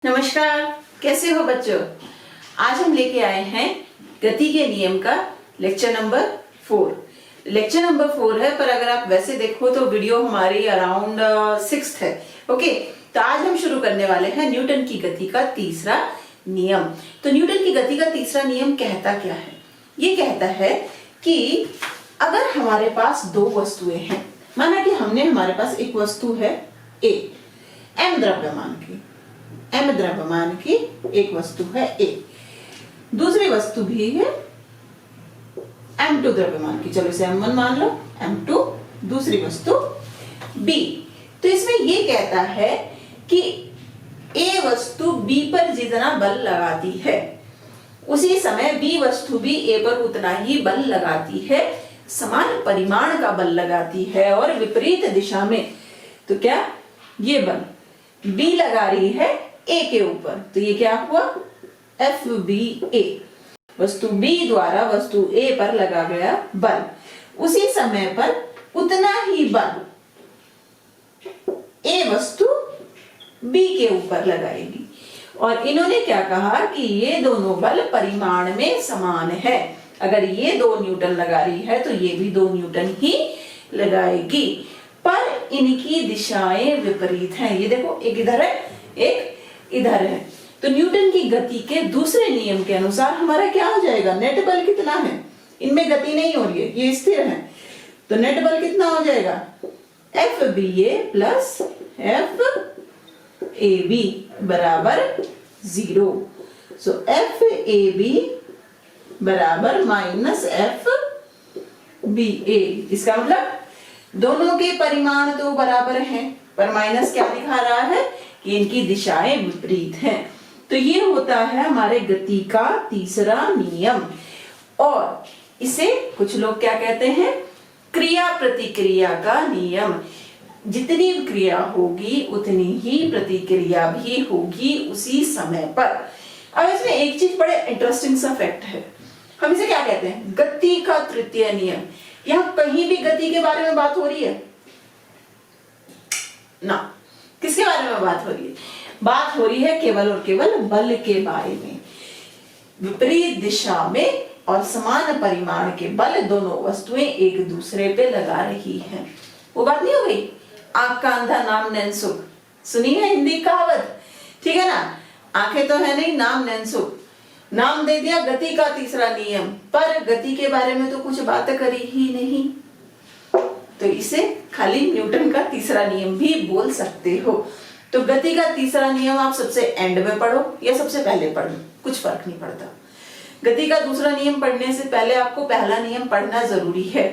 नमस्कार, कैसे हो बच्चों। आज हम लेके आए हैं गति के नियम का लेक्चर नंबर 4। लेक्चर नंबर 4 है, पर अगर आप वैसे देखो तो वीडियो हमारी अराउंड 6th है। ओके, तो आज हम शुरू करने वाले हैं न्यूटन की गति का तीसरा नियम। तो न्यूटन की गति का तीसरा नियम कहता क्या है? ये कहता है कि अगर हमारे पास दो वस्तुएं हैं, माना कि हमारे पास एक वस्तु है ए, m द्रव्यमान की एक वस्तु है A, दूसरी वस्तु भी है m2 द्रव्यमान की, चलो इसे m1 मान लो, m2 दूसरी वस्तु B। तो इसमें ये कहता है कि A वस्तु B पर जितना बल लगाती है उसी समय B वस्तु भी A पर उतना ही बल लगाती है, समान परिमाण का बल लगाती है और विपरीत दिशा में। तो क्या ये बल B लगा रही है A के ऊपर, तो ये क्या हुआ FBA, वस्तु B द्वारा वस्तु A पर लगा गया बल, उसी समय पर उतना ही बल A वस्तु B के ऊपर लगाएगी। और इन्होंने क्या कहा कि ये दोनों बल परिमाण में समान है। अगर ये 2 न्यूटन लगा रही है तो ये भी 2 न्यूटन ही लगाएगी, पर इनकी दिशाएं विपरीत हैं। ये देखो, एक इधर है, एक इधर है। तो न्यूटन की गति के दूसरे नियम के अनुसार हमारा क्या हो जाएगा? नेट बल कितना है? इनमें गति नहीं हो रही है, ये स्थिर है, तो नेट बल कितना हो जाएगा? FBA प्लस FAB बराबर 0। सो FAB बराबर माइनस FBA। इसका मतलब दोनों के परिमाण तो बराबर हैं, पर माइनस क्या दिखा रहा है कि इनकी दिशाएं विपरीत हैं। तो ये होता है हमारे गति का तीसरा नियम, और इसे कुछ लोग क्या कहते हैं? क्रिया प्रतिक्रिया का नियम। जितनी क्रिया होगी उतनी ही प्रतिक्रिया भी होगी उसी समय पर। अब इसमें एक चीज बड़े इंटरेस्टिंग सा फैक्ट है, हम इसे क्या कहते हैं? गति का तृतीय नियम। यहां कहीं भी गति के बारे में बात हो रही है ना? किसके बारे में बात हो रही है? बात हो रही है केवल और केवल बल के बारे में। विपरीत दिशा में और समान परिमाण के बल दोनों वस्तुएं एक दूसरे पे लगा रही हैं। वो बात नहीं हो गई? आंख का अंधा नाम नैनसुख, सुनी है हिंदी कहावत, ठीक है ना? आंखें तो है नहीं, नाम नैनसुख, नाम दे दिया गति का तीसरा नियम, पर गति के बारे में तो कुछ बात करी ही नहीं। तो इसे खाली न्यूटन का तीसरा नियम भी बोल सकते हो। तो गति का तीसरा नियम आप सबसे एंड में पढ़ो या सबसे पहले पढ़ो, कुछ फर्क नहीं पड़ता। गति का दूसरा नियम पढ़ने से पहले आपको पहला नियम पढ़ना जरूरी है,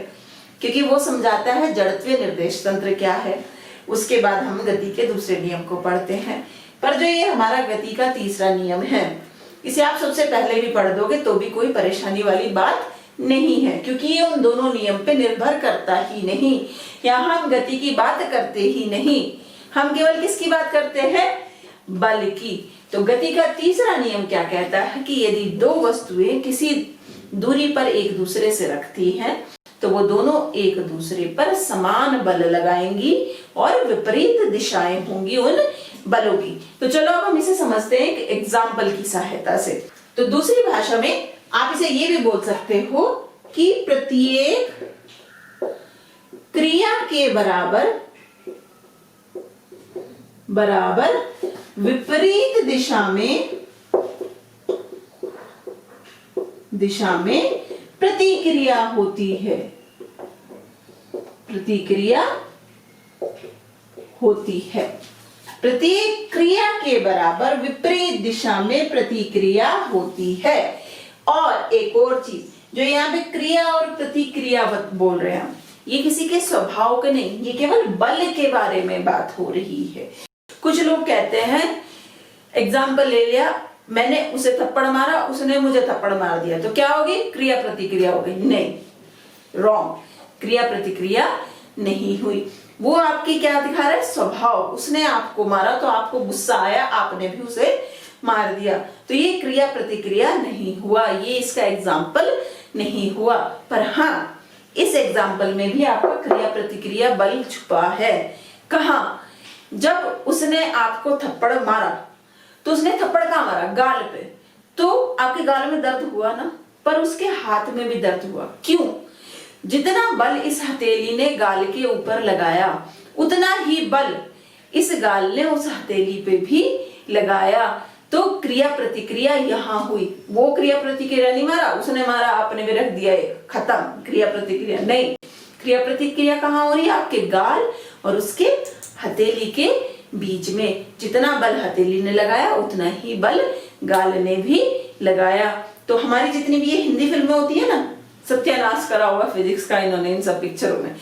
क्योंकि वो समझाता है जड़त्वीय निर्देश तंत्र क्या है। उसके बाद हम गति के दूसरे नियम को पढ़ते हैं। पर जो ये हमारा गति का तीसरा नियम है, इसे आप सबसे पहले भी पढ़ दोगे तो भी कोई परेशानी वाली बात नहीं है, क्योंकि ये उन दोनों नियम पे निर्भर करता ही नहीं। यहाँ हम गति की बात करते ही नहीं, हम केवल किसकी बात करते हैं? बल की। तो गति का तीसरा नियम क्या कहता है कि यदि दो वस्तुएं किसी दूरी पर एक दूसरे से रखती हैं तो वो दोनों एक दूसरे पर समान बल लगाएंगी और विपरीत दिशाएं होंगी उन बलों की। तो चलो अब हम इसे समझते हैं एक एग्जाम्पल की सहायता से। तो दूसरी भाषा में आप इसे ये भी बोल सकते हो कि प्रत्येक क्रिया के बराबर विपरीत दिशा में प्रतिक्रिया होती है। प्रतिक्रिया होती है। प्रत्येक क्रिया के बराबर विपरीत दिशा में प्रतिक्रिया होती है। और एक और चीज जो यहाँ पे क्रिया और प्रतिक्रिया बोल रहे हैं, ये किसी के स्वभाव के नहीं, ये केवल बल के बारे में बात हो रही है। कुछ लोग कहते हैं, एग्जाम्पल ले लिया, मैंने उसे थप्पड़ मारा, उसने मुझे थप्पड़ मार दिया, तो क्या होगी? क्रिया प्रतिक्रिया हो गई। नहीं, रॉन्ग, क्रिया प्रतिक्रिया नहीं हुई। वो आपकी क्या दिखा रहा है? स्वभाव। उसने आपको मारा तो आपको गुस्सा आया, आपने भी उसे मार दिया, तो ये क्रिया प्रतिक्रिया नहीं हुआ, ये इसका एग्जाम्पल नहीं हुआ। पर हाँ, इस एग्जाम्पल में भी आपका क्रिया प्रतिक्रिया बल छुपा है। कहाँ? जब उसने आपको थप्पड़ मारा तो उसने थप्पड़ कहाँ मारा, गाल पे, तो आपके गाल में दर्द हुआ ना, पर उसके हाथ में भी दर्द हुआ। क्यों? जितना बल इस हथेली ने गाल के ऊपर लगाया उतना ही बल इस गाल ने उस हथेली पे भी लगाया, तो क्रिया प्रतिक्रिया यहां हुई। वो क्रिया प्रतिक्रिया नहीं मारा, उसने मारा, आपने भी रख दिया एक, खत्म क्रिया प्रतिक्रिया नहीं। क्रिया प्रतिक्रिया कहाँ हो रही है, आपके गाल और उसके हथेली के बीच में। जितना बल हथेली ने लगाया उतना ही बल गाल ने भी लगाया। तो हमारी जितनी भी ये हिंदी फिल्में होती है ना, सत्यानाश करा हुआ फिजिक्स का इन्होंने इन सब पिक्चरों में,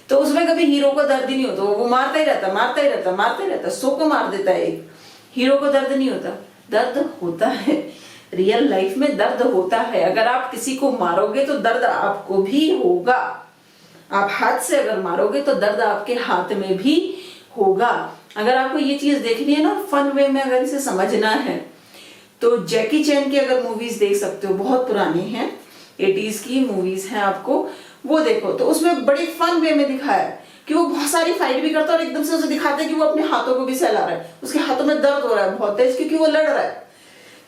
तो उसमें कभी हीरो को दर्द ही नहीं होता, वो मारता ही रहता, मारता ही रहता, मारता ही रहता, 100 को मार देता है एक, हीरो को दर्द नहीं होता। दर्द होता है, रियल लाइफ में दर्द होता है। अगर आप किसी को मारोगे तो दर्द आपको भी होगा। आप हाथ से अगर मारोगे तो दर्द आपके हाथ में भी होगा। अगर आपको ये चीज देखनी है ना फन वे में, अगर इसे समझना है, तो जैकी चैन की अगर मूवीज देख सकते हो, बहुत पुरानी हैं, 80s की मूवीज हैं, आपको वो देखो तो उसमें बड़ी फन वे में दिखाया है कि वो बहुत सारी फाइट भी करता है और एकदम से उसे दिखाते हैं कि वो अपने हाथों को भी सहला रहा है, उसके हाथों में दर्द हो रहा है बहुत तेज, क्योंकि वो लड़ रहा है।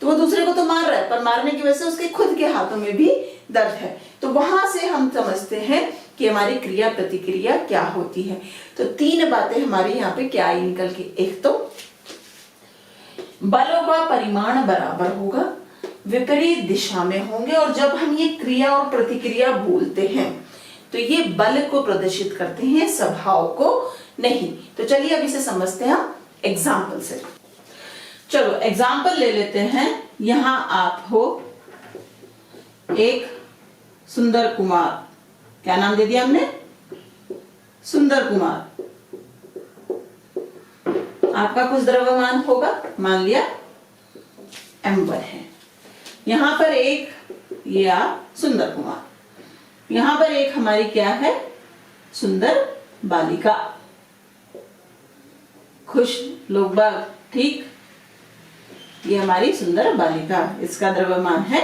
तो वो दूसरे को तो मार रहा है, पर मारने की वजह से उसके खुद के हाथों में भी दर्द है। तो वहां से हम समझते हैं कि हमारी क्रिया प्रतिक्रिया क्या होती है। तो 3 बातें हमारी यहाँ पे क्या आई निकल के, एक तो बलों का परिमाण बराबर होगा, विपरीत दिशा में होंगे, और जब हम ये क्रिया और प्रतिक्रिया बोलते हैं तो ये बल को प्रदर्शित करते हैं, स्वभाव को नहीं। तो चलिए अब इसे समझते हैं हम एग्जाम्पल से। चलो एग्जाम्पल ले लेते हैं। यहां आप हो एक सुंदर कुमार, क्या नाम दे दिया हमने, सुंदर कुमार। आपका कुछ द्रव्यमान होगा, मान लिया m1 है। यहां पर एक ये आप सुंदर कुमार, यहां पर एक हमारी क्या है, सुंदर बालिका। खुश लोग बाग, ठीक, ये हमारी सुंदर बालिका, इसका द्रव्यमान है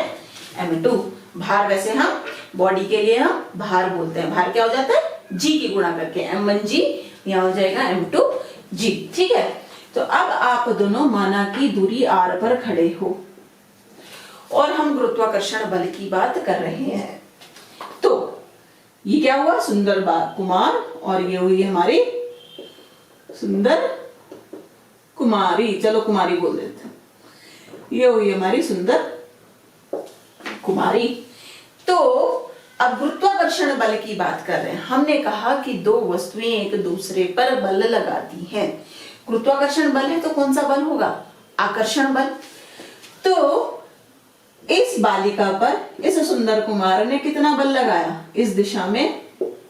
m2। भार वैसे हम बॉडी के लिए हम भार बोलते हैं, भार क्या हो जाता है, g की गुणा करके, m1g, यहां हो जाएगा m2g, ठीक है। तो अब आप दोनों माना की दूरी r पर खड़े हो और हम गुरुत्वाकर्षण बल की बात कर रहे हैं। तो ये क्या हुआ, सुंदर कुमार, और ये हुई हमारी सुंदर कुमारी, चलो कुमारी बोल देते हैं, ये हुई हमारी सुंदर कुमारी। तो अब गुरुत्वाकर्षण बल की बात कर रहे हैं। हमने कहा कि 2 वस्तुएं एक दूसरे पर बल लगाती हैं। गुरुत्वाकर्षण बल है तो कौन सा बल होगा, आकर्षण बल। तो इस बालिका पर इस सुंदर कुमार ने कितना बल लगाया, इस दिशा में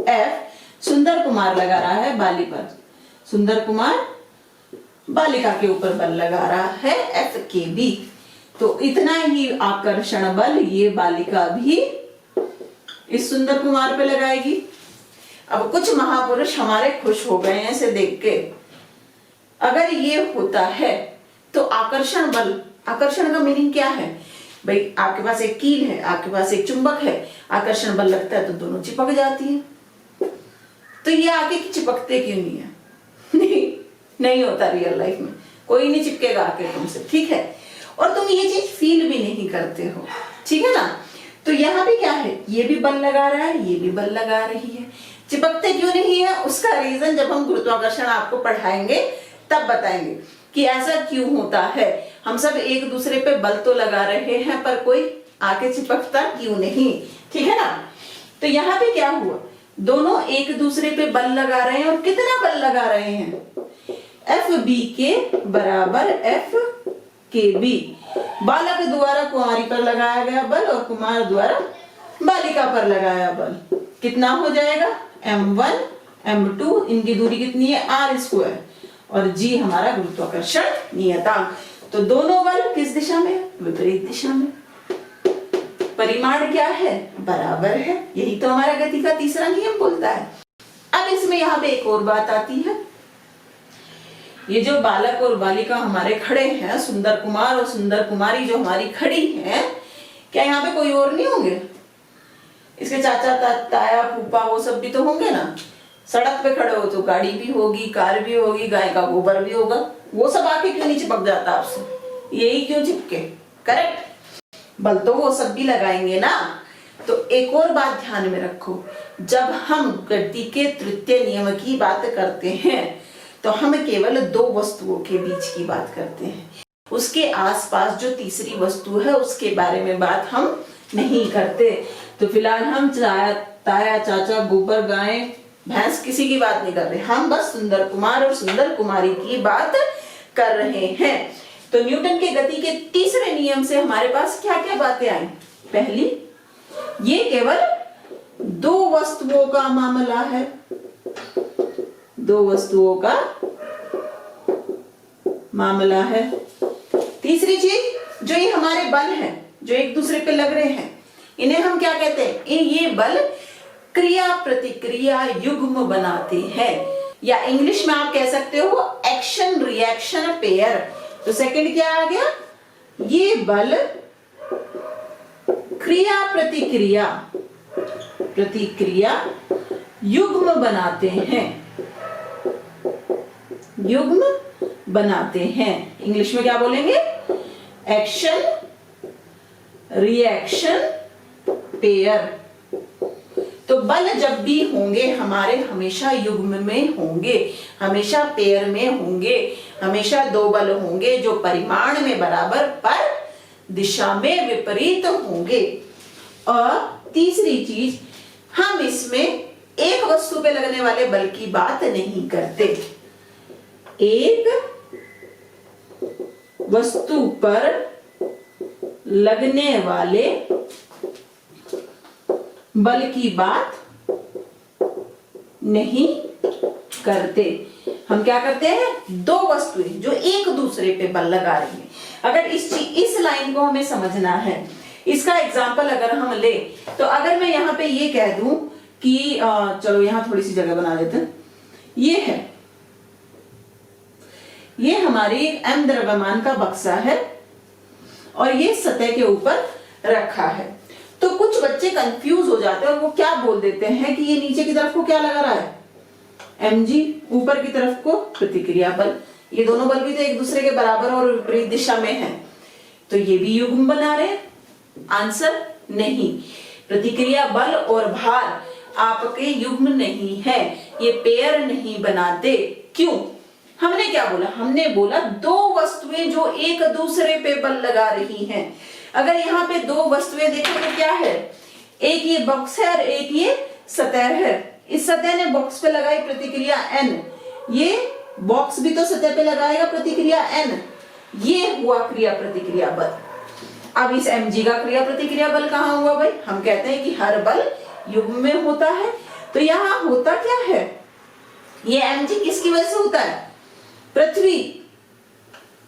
F सुंदर कुमार लगा रहा है बाली पर, सुंदर कुमार बालिका के ऊपर बल लगा रहा है F के बी। तो इतना ही आकर्षण बल ये बालिका भी इस सुंदर कुमार पे लगाएगी। अब कुछ महापुरुष हमारे खुश हो गए हैं इसे देख के। अगर ये होता है तो आकर्षण बल, आकर्षण का मीनिंग क्या है भाई, आपके पास एक कील है, आपके पास एक चुंबक है, आकर्षण बल लगता है तो दोनों चिपक जाती है। तो ये आगे की चिपकते क्यों नहीं है? नहीं होता रियल लाइफ में, कोई नहीं चिपकेगा आके तुमसे, ठीक है। और तुम ये चीज फील भी नहीं करते हो, ठीक है ना। तो यहाँ भी क्या है, ये भी बल लगा रहा है, ये भी बल लगा रही है, चिपकते क्यों नहीं है? उसका रीजन जब हम गुरुत्वाकर्षण आपको पढ़ाएंगे तब बताएंगे कि ऐसा क्यों होता है। हम सब एक दूसरे पे बल तो लगा रहे हैं पर कोई आके चिपकता क्यों नहीं, ठीक है ना। तो यहाँ पे क्या हुआ, दोनों एक दूसरे पे बल लगा रहे हैं, और कितना बल लगा रहे हैं, एफ बी के बराबर एफ के बी। बालक द्वारा कुमारी पर लगाया गया बल और कुमार द्वारा बालिका पर लगाया बल कितना हो जाएगा, m1 m2, इनकी दूरी कितनी है r², और g हमारा गुरुत्वाकर्षण नियतांक। तो दोनों बल किस दिशा में, विपरीत दिशा में। परिमाण क्या है, बराबर है। यही तो हमारा गति का तीसरा नियम बोलता है। अब इसमें यहाँ पे एक और बात आती है, ये जो बालक और बालिका हमारे खड़े हैं, सुंदर कुमार और सुंदर कुमारी जो हमारी खड़ी हैं, क्या यहाँ पे कोई और नहीं होंगे? इसके चाचा ताया फूफा वो सब भी तो होंगे ना। सड़क पे खड़े हो तो गाड़ी भी होगी, कार भी होगी, गाय का गोबर भी होगा, वो सब आके क्यों नहीं चिपक जाता आपसे? यही क्यों चिपके, करेक्ट। बल तो वो सब भी लगाएंगे ना। तो एक और बात ध्यान में रखो, जब हम गति के तृतीय नियम की बात करते हैं तो हम केवल दो वस्तुओं के बीच की बात करते हैं, उसके आसपास जो तीसरी वस्तु है उसके बारे में बात हम नहीं करते। तो फिलहाल हम ताया, चाचा, गोबर, गाय, भैंस किसी की बात नहीं कर रहे, हम बस सुंदर कुमार और सुंदर कुमारी की बात कर रहे हैं। तो न्यूटन के गति के तीसरे नियम से हमारे पास क्या क्या बातें आई। पहली, ये केवल दो वस्तुओं का मामला है, दो वस्तुओं का मामला है। तीसरी चीज, जो ये हमारे बल हैं जो एक दूसरे पे लग रहे हैं, इन्हें हम क्या कहते हैं, ये बल क्रिया प्रतिक्रिया युग्म बनाते हैं, या इंग्लिश में आप कह सकते हो एक्शन रिएक्शन पेयर। तो सेकंड क्या आ गया, ये बल क्रिया प्रतिक्रिया युग्म बनाते हैं, युग्म बनाते हैं। इंग्लिश में क्या बोलेंगे, एक्शन रिएक्शन पेयर। तो बल जब भी होंगे हमारे हमेशा युग्म में होंगे, हमेशा पेयर में होंगे, हमेशा दो बल होंगे जो परिमाण में बराबर पर दिशा में विपरीत होंगे। और तीसरी चीज, हम इसमें एक वस्तु पे लगने वाले बल की बात नहीं करते, एक वस्तु पर लगने वाले बल की बात नहीं करते। हम क्या करते हैं, दो वस्तुएं जो एक दूसरे पे बल लगा रही हैं। अगर इस लाइन को हमें समझना है, इसका एग्जाम्पल अगर हम ले, तो अगर मैं यहां पे ये कह दूं कि चलो यहां थोड़ी सी जगह बना देते हैं, ये है, ये हमारी एम द्रव्यमान का बक्सा है और ये सतह के ऊपर रखा है। तो कुछ बच्चे कंफ्यूज हो जाते हैं और वो क्या बोल देते हैं कि ये नीचे की तरफ को क्या लगा रहा है, mg, ऊपर की तरफ को प्रतिक्रिया बल। ये दोनों बल भी तो एक दूसरे के बराबर और विपरीत दिशा में हैं, तो ये भी युग्म बना रहे हैं। आंसर नहीं, प्रतिक्रिया बल और भार आपके युग्म नहीं है, ये पेयर नहीं बनाते। क्यों? हमने क्या बोला, हमने बोला दो वस्तुएं जो एक दूसरे पे बल लगा रही हैं। अगर यहाँ पे दो वस्तुएं देखो तो क्या है, एक ये बॉक्स है और एक ये सतह है। इस सतह ने बॉक्स पे लगाई प्रतिक्रिया n, ये बॉक्स भी तो सतह पे लगाएगा प्रतिक्रिया n, ये हुआ क्रिया प्रतिक्रिया बल। अब इस mg का क्रिया प्रतिक्रिया बल कहाँ हुआ भाई, हम कहते हैं कि हर बल युग्म में होता है। तो यहाँ होता क्या है, ये mg किसकी वजह से होता है,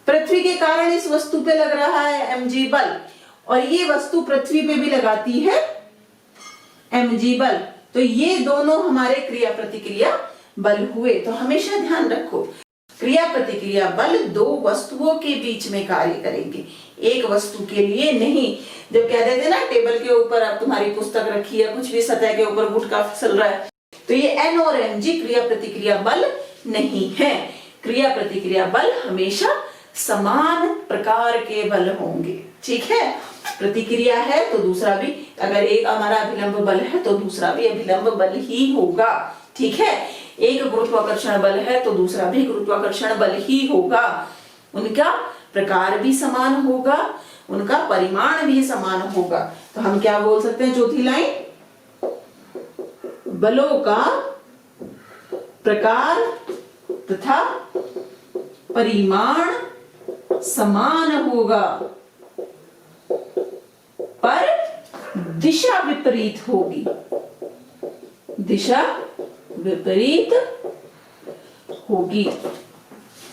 पृथ्वी के कारण इस वस्तु पे लग रहा है mg बल, और ये वस्तु पृथ्वी पे भी लगाती है mg बल। तो ये दोनों हमारे क्रिया प्रतिक्रिया बल हुए। तो हमेशा ध्यान रखो, क्रिया प्रतिक्रिया बल दो वस्तुओं के बीच में कार्य करेंगे, एक वस्तु के लिए नहीं। जब कह देते ना टेबल के ऊपर अब तुम्हारी पुस्तक रखी है, कुछ भी सतह के ऊपर गुटका फिसल रहा है, तो ये n और mg क्रिया प्रतिक्रिया बल नहीं है। क्रिया प्रतिक्रिया बल हमेशा समान प्रकार के बल होंगे, ठीक है। प्रतिक्रिया है तो दूसरा भी, अगर एक हमारा अभिलंब बल है तो दूसरा भी अभिलंब बल ही होगा, ठीक है। एक गुरुत्वाकर्षण बल है तो दूसरा भी गुरुत्वाकर्षण बल ही होगा। उनका प्रकार भी समान होगा, उनका परिमाण भी समान होगा। तो हम क्या बोल सकते हैं, चौथी लाइन, बलों का प्रकार तथा परिमाण समान होगा पर दिशा विपरीत होगी, दिशा विपरीत होगी।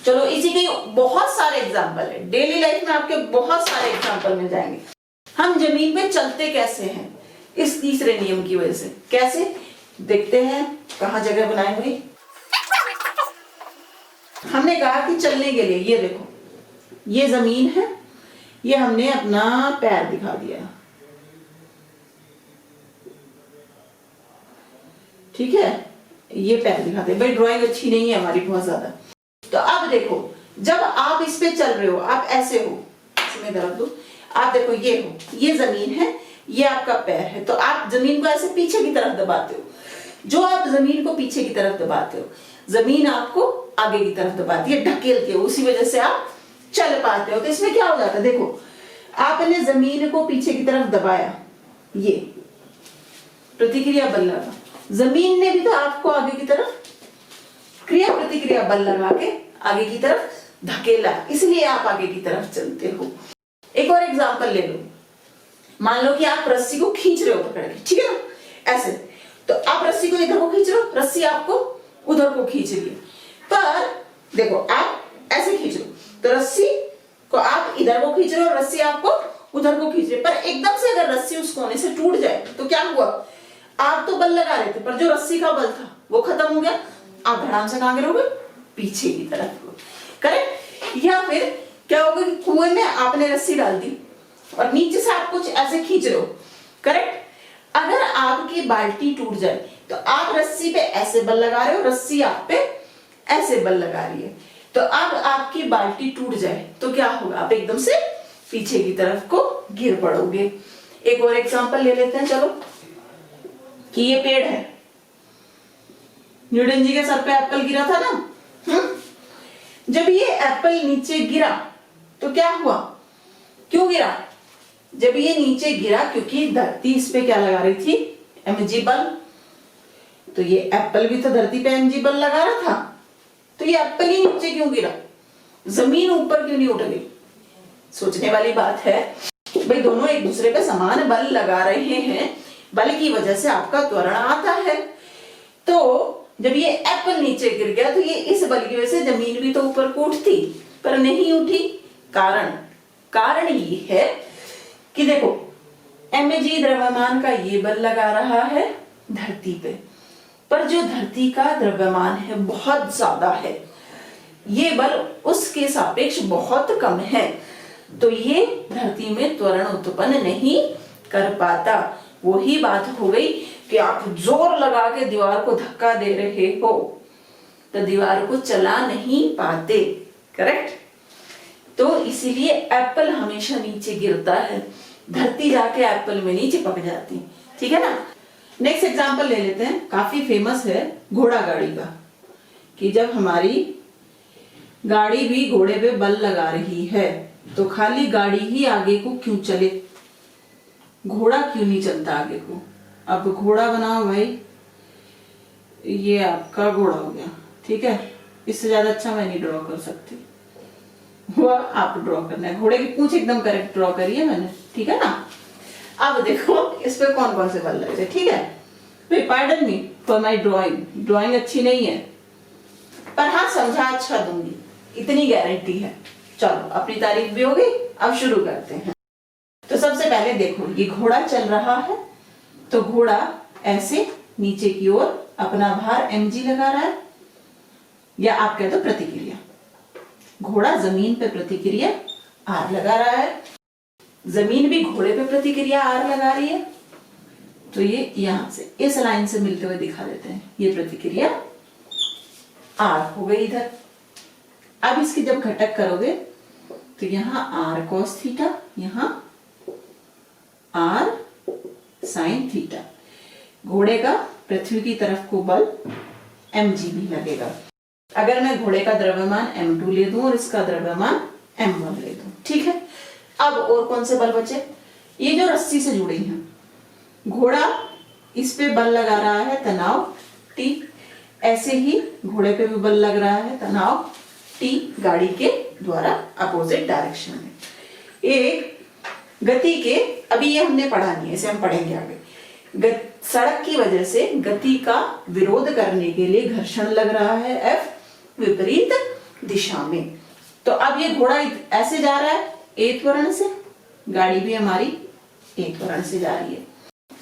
चलो इसी के बहुत सारे एग्जाम्पल है, डेली लाइफ में आपके बहुत सारे एग्जाम्पल मिल जाएंगे। हम जमीन पे चलते कैसे हैं, इस तीसरे नियम की वजह से। कैसे देखते हैं, कहां जगह बनाए हुई। हमने कहा कि चलने के लिए ये देखो, ये जमीन है, ये हमने अपना पैर दिखा दिया, ठीक है, ये पैर दिखाते। भाई ड्राइंग अच्छी नहीं है हमारी बहुत ज्यादा। तो अब देखो, जब आप इस पे चल रहे हो, आप ऐसे हो, में दर्द हो। आप देखो ये हो, ये जमीन है, ये आपका पैर है, तो आप जमीन को ऐसे पीछे की तरफ दबाते हो। जो आप जमीन को पीछे की तरफ दबाते हो, जमीन आपको आगे की तरफ दबाती है, ढकेलती है, उसी वजह से आप चल पाते हो। तो इसमें क्या हो जाता है, देखो आपने जमीन को पीछे की तरफ दबाया, ये प्रतिक्रिया बल लगा, जमीन ने भी तो आपको आगे की तरफ क्रिया प्रतिक्रिया बल लगा के आगे की तरफ धकेला, इसलिए आप आगे की तरफ चलते हो। एक और एग्जांपल ले लो, मान लो कि आप रस्सी को खींच रहे हो पकड़ के, ठीक है ना, ऐसे, तो आप रस्सी को इधर को खींच रहे हो, रस्सी आपको उधर को खींच रही है, पर देखो आप ऐसे खींच रहे हो तो रस्सी को आप इधर को खींच रहे हो, रस्सी आपको उधर को खींच रही है, पर एकदम से अगर रस्सी उस कोने से टूट जाए तो क्या हुआ, आप तो बल लगा रहे थे पर जो रस्सी का बल था वो खत्म हो गया, आप धड़ाम से कहां गिरोगे, पीछे की तरफ, करेक्ट। या फिर क्या होगा कि कुएं में आपने रस्सी डाल दी और नीचे से आप कुछ ऐसे खींच रहे हो, करेक्ट। अगर आपकी बाल्टी टूट जाए तो आप रस्सी पे ऐसे बल लगा रहे हो, रस्सी आप पे ऐसे बल लगा रही है, तो अब आपकी बाल्टी टूट जाए तो क्या होगा, आप एकदम से पीछे की तरफ को गिर पड़ोगे। एक और एग्जांपल ले लेते हैं, चलो, कि ये पेड़ है, न्यूटन जी के सर पे एप्पल गिरा था ना, जब ये एप्पल नीचे गिरा तो क्या हुआ, क्यों गिरा, जब ये नीचे गिरा क्योंकि धरती इस पे क्या लगा रही थी, mg बल, तो ये एप्पल भी तो धरती पे mg बल लगा रहा था, तो ये एप्पल ही नीचे क्यों गिरा, जमीन ऊपर क्यों नहीं उठ गई। सोचने वाली बात है भाई, दोनों एक दूसरे पे समान बल लगा रहे हैं, बल की वजह से आपका त्वरण आता है। तो जब ये एप्पल नीचे गिर गया तो ये इस बल की वजह से जमीन भी तो ऊपर को उठती पर नहीं उठी, कारण ये है कि देखो mg द्रव्यमान का ये बल लगा रहा है धरती पे, पर जो धरती का द्रव्यमान है बहुत ज्यादा है, ये बल उसके सापेक्ष बहुत कम है, तो ये धरती में त्वरण उत्पन्न नहीं कर पाता। वही बात हो गई कि आप जोर लगा के दीवार को धक्का दे रहे हो तो दीवार को चला नहीं पाते, करेक्ट। तो इसीलिए एप्पल हमेशा नीचे गिरता है, धरती जाके एप्पल में नहीं चिपक जाती, ठीक है ना। नेक्स्ट एग्जांपल ले लेते हैं, काफी फेमस है घोड़ा गाड़ी का, कि जब हमारी गाड़ी भी घोड़े पे बल लगा रही है तो खाली गाड़ी ही आगे को क्यों चले, घोड़ा क्यों नहीं चलता आगे को। अब घोड़ा बनाओ भाई, ये आपका घोड़ा हो गया, ठीक है, इससे ज्यादा अच्छा मैं नहीं ड्रॉ कर सकती, हुआ आप ड्रॉ करना है, घोड़े की पूंछ एकदम करेक्ट ड्रॉ करिए मैंने, ठीक है ना। अब देखो इस पे कौन कौन से बल लग रहे, ठीक है भाई, pardon me for my drawing अच्छी नहीं है पर हाँ समझा अच्छा दूंगी, इतनी गारंटी है। चलो अपनी तारीफ भी हो गई, अब शुरू करते हैं। तो सबसे पहले देखो ये घोड़ा चल रहा है, तो घोड़ा ऐसे नीचे की ओर अपना भार mg लगा रहा है, या आप कहते हो प्रतिक्रिया, घोड़ा जमीन पे प्रतिक्रिया r लगा रहा है, जमीन भी घोड़े पे प्रतिक्रिया r लगा रही है, तो ये यहां से इस लाइन से मिलते हुए दिखा देते हैं, ये प्रतिक्रिया r हो गई इधर। अब इसकी जब घटक करोगे तो यहाँ r cos थीटा, यहाँ r sin थीटा, घोड़े का पृथ्वी की तरफ को बल mg भी लगेगा। अगर मैं घोड़े का द्रव्यमान m2 ले दूं और इसका द्रव्यमान m1 ले दूं, ठीक है। अब और कौन से बल बचे, ये जो रस्सी से जुड़ी हैं, घोड़ा इस पे बल लगा रहा है तनाव T, ऐसे ही घोड़े पे भी बल लग रहा है तनाव T, गाड़ी के द्वारा अपोजिट डायरेक्शन में। एक गति के, अभी ये हमने पढ़ा नहीं है, इसे हम पढ़ेंगे आगे। सड़क की वजह से गति का विरोध करने के लिए घर्षण लग रहा है F विपरीत दिशा में। तो अब ये घोड़ा ऐसे जा रहा है A त्वरण से, गाड़ी भी हमारी A त्वरण से जा रही है।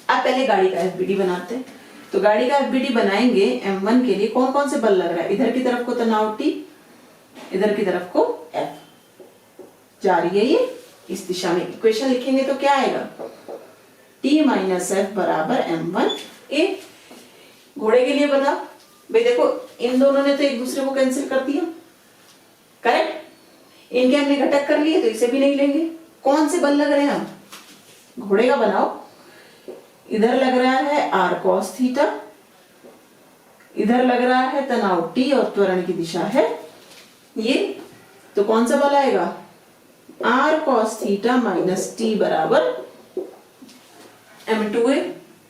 अब पहले गाड़ी का FBD बनाते हैं। तो गाड़ी का FBD बनाएंगे, M1 के लिए कौन कौन से बल लग रहा है, इधर की तरफ को तनाव T, इधर की तरफ को F जा रही है ये इस दिशा में। इक्वेशन लिखेंगे तो क्या आएगा, T माइनस F बराबर M1A। घोड़े के लिए बता भाई, देखो इन दोनों ने तो एक दूसरे को कैंसिल कर दिया, करेक्ट, इनके हमने घटक कर लिए तो इसे भी नहीं लेंगे, कौन से बल लग रहे हैं? हम घोड़े का बनाओ, इधर लग रहा है r cos थीटा, इधर लग रहा है तनाव T और त्वरण की दिशा है ये, तो कौन सा बल आएगा? r cos theta minus T बराबर m2a।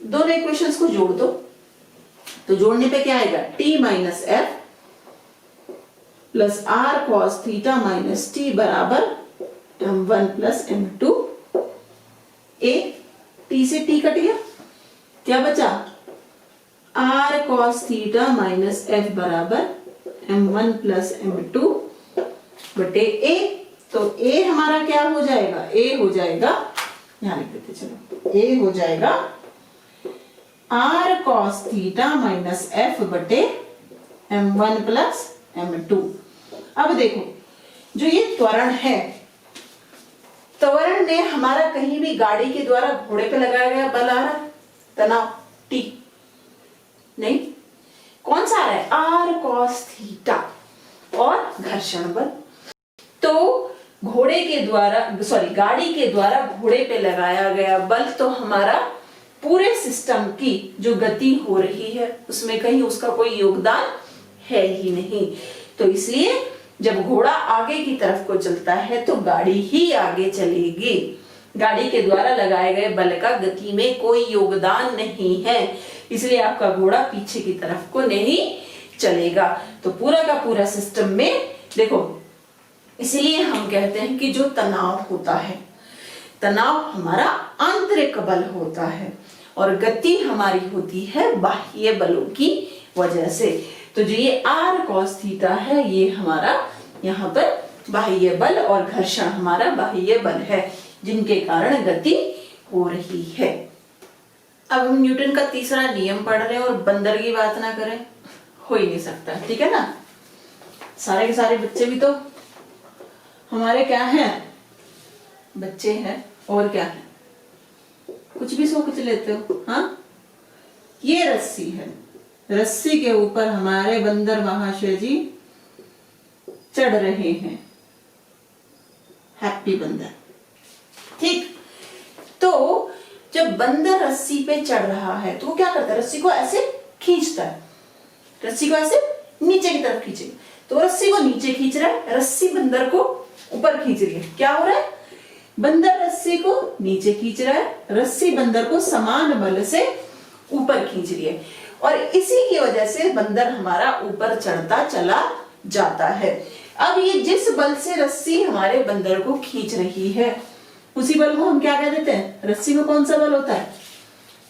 दोनों इक्वेशंस को जोड़ दो, तो जोड़ने पे क्या आएगा? T minus F plus r cos theta minus T बराबर m1 plus m2 a। T से T कट गया, क्या बचा? r cos theta minus F बराबर m1 प्लस m2 बटे a। तो a हमारा क्या हो जाएगा? a हो जाएगा, यहां लिख देते चलो, a हो जाएगा r cos theta minus F बटे m1 प्लस m2। अब देखो, जो ये त्वरण है, त्वरण में हमारा कहीं भी गाड़ी के द्वारा घोड़े पे लगाया गया बल आ रहा है, तनाव T नहीं, कौन सा आ रहा है? r cos थीटा और घर्षण बल। तो घोड़े के द्वारा गाड़ी के द्वारा घोड़े पे लगाया गया बल तो हमारा पूरे सिस्टम की जो गति हो रही है उसमें कहीं उसका कोई योगदान है ही नहीं। तो इसलिए जब घोड़ा आगे की तरफ को चलता है तो गाड़ी ही आगे चलेगी। गाड़ी के द्वारा लगाए गए बल का गति में कोई योगदान नहीं है, इसलिए आपका घोड़ा पीछे की तरफ को नहीं चलेगा। तो पूरा का पूरा सिस्टम में देखो, इसलिए हम कहते हैं कि जो तनाव होता है, तनाव हमारा आंतरिक बल होता है और गति हमारी होती है बाह्य बलों की वजह से। तो जो ये r cos थीटा है ये हमारा यहाँ पर बाह्य बल और घर्षण हमारा बाह्य बल है, जिनके कारण गति हो रही है। अब हम न्यूटन का तीसरा नियम पढ़ रहे हैं और बंदर की बात ना करें, हो ही नहीं सकता, ठीक है ना। सारे के सारे बच्चे भी तो हमारे क्या हैं? बच्चे हैं, और क्या है? कुछ भी सोच लेते हो। हाँ, ये रस्सी है, रस्सी के ऊपर हमारे बंदर महाशय जी चढ़ रहे हैं, हैप्पी बंदर, ठीक। तो जब बंदर रस्सी पे चढ़ रहा है तो वो क्या करता है? रस्सी को ऐसे खींचता है, रस्सी को ऐसे नीचे की तरफ खींचेगा, तो रस्सी को नीचे खींच रहा है, रस्सी बंदर को ऊपर खींच रही है। क्या हो रहा है? बंदर रस्सी को नीचे खींच रहा है, रस्सी बंदर को समान बल से ऊपर खींच रही है, और इसी की वजह से बंदर हमारा ऊपर चढ़ता चला जाता है। अब ये जिस बल से रस्सी हमारे बंदर को खींच रही है उसी बल को हम क्या कह देते हैं? रस्सी में कौन सा बल होता है?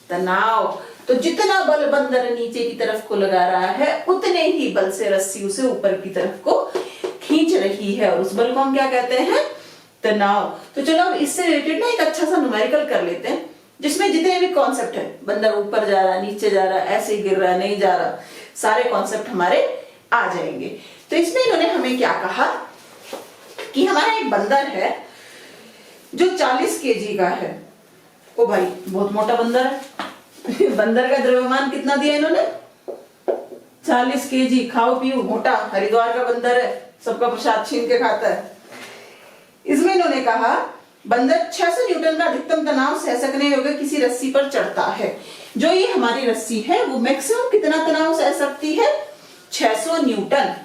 तनाव। तो जितना बल बंदर नीचे की तरफ को लगा रहा है उतने ही बल से रस्सी उसे ऊपर की तरफ को खींच रही है, और उस बल को हम क्या कहते हैं? तनाव। तो चलो अब इससे रिलेटेड ना एक अच्छा सा न्यूमेरिकल कर लेते हैं, जिसमें जितने भी कॉन्सेप्ट है, बंदर ऊपर जा रहा है, नीचे जा रहा है, ऐसे गिर रहा है, नहीं जा रहा, सारे कॉन्सेप्ट हमारे आ जाएंगे। तो इसमें इन्होंने हमें क्या कहा कि हमारा एक बंदर है जो 40 kg का है। ओ भाई, बहुत मोटा बंदर है। बंदर का द्रव्यमान कितना दिया इन्होंने? 40 kg, खाओ पियो मोटा, हरिद्वार का बंदर है, सबका प्रसाद छीन के खाता है। इसमें इन्होंने कहा बंदर 600 न्यूटन का अधिकतम तनाव सह सकने योग्य किसी रस्सी पर चढ़ता है। जो ये हमारी रस्सी है वो मैक्सिमम कितना तनाव सह सकती है? 600 न्यूटन।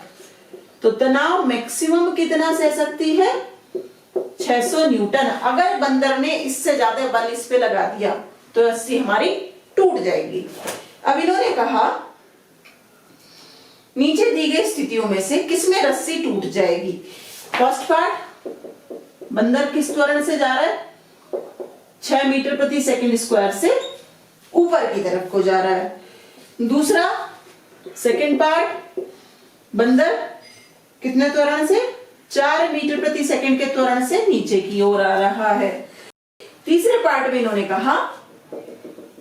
तो तनाव मैक्सिमम कितना सह सकती है? 600 न्यूटन। अगर बंदर ने इससे ज्यादा बल इस पे लगा दिया तो रस्सी हमारी टूट जाएगी। अब इन्होंने कहा नीचे दी गई स्थितियों में से किसमें रस्सी टूट जाएगी? फर्स्ट पार्ट, बंदर किस त्वरण से जा रहा है? 6 मीटर प्रति सेकंड स्क्वायर से ऊपर की तरफ को जा रहा है। दूसरा, सेकंड पार्ट, बंदर कितने त्वरण से? 4 मीटर प्रति सेकंड के त्वरण से नीचे की ओर आ रहा है। तीसरे पार्ट में इन्होंने कहा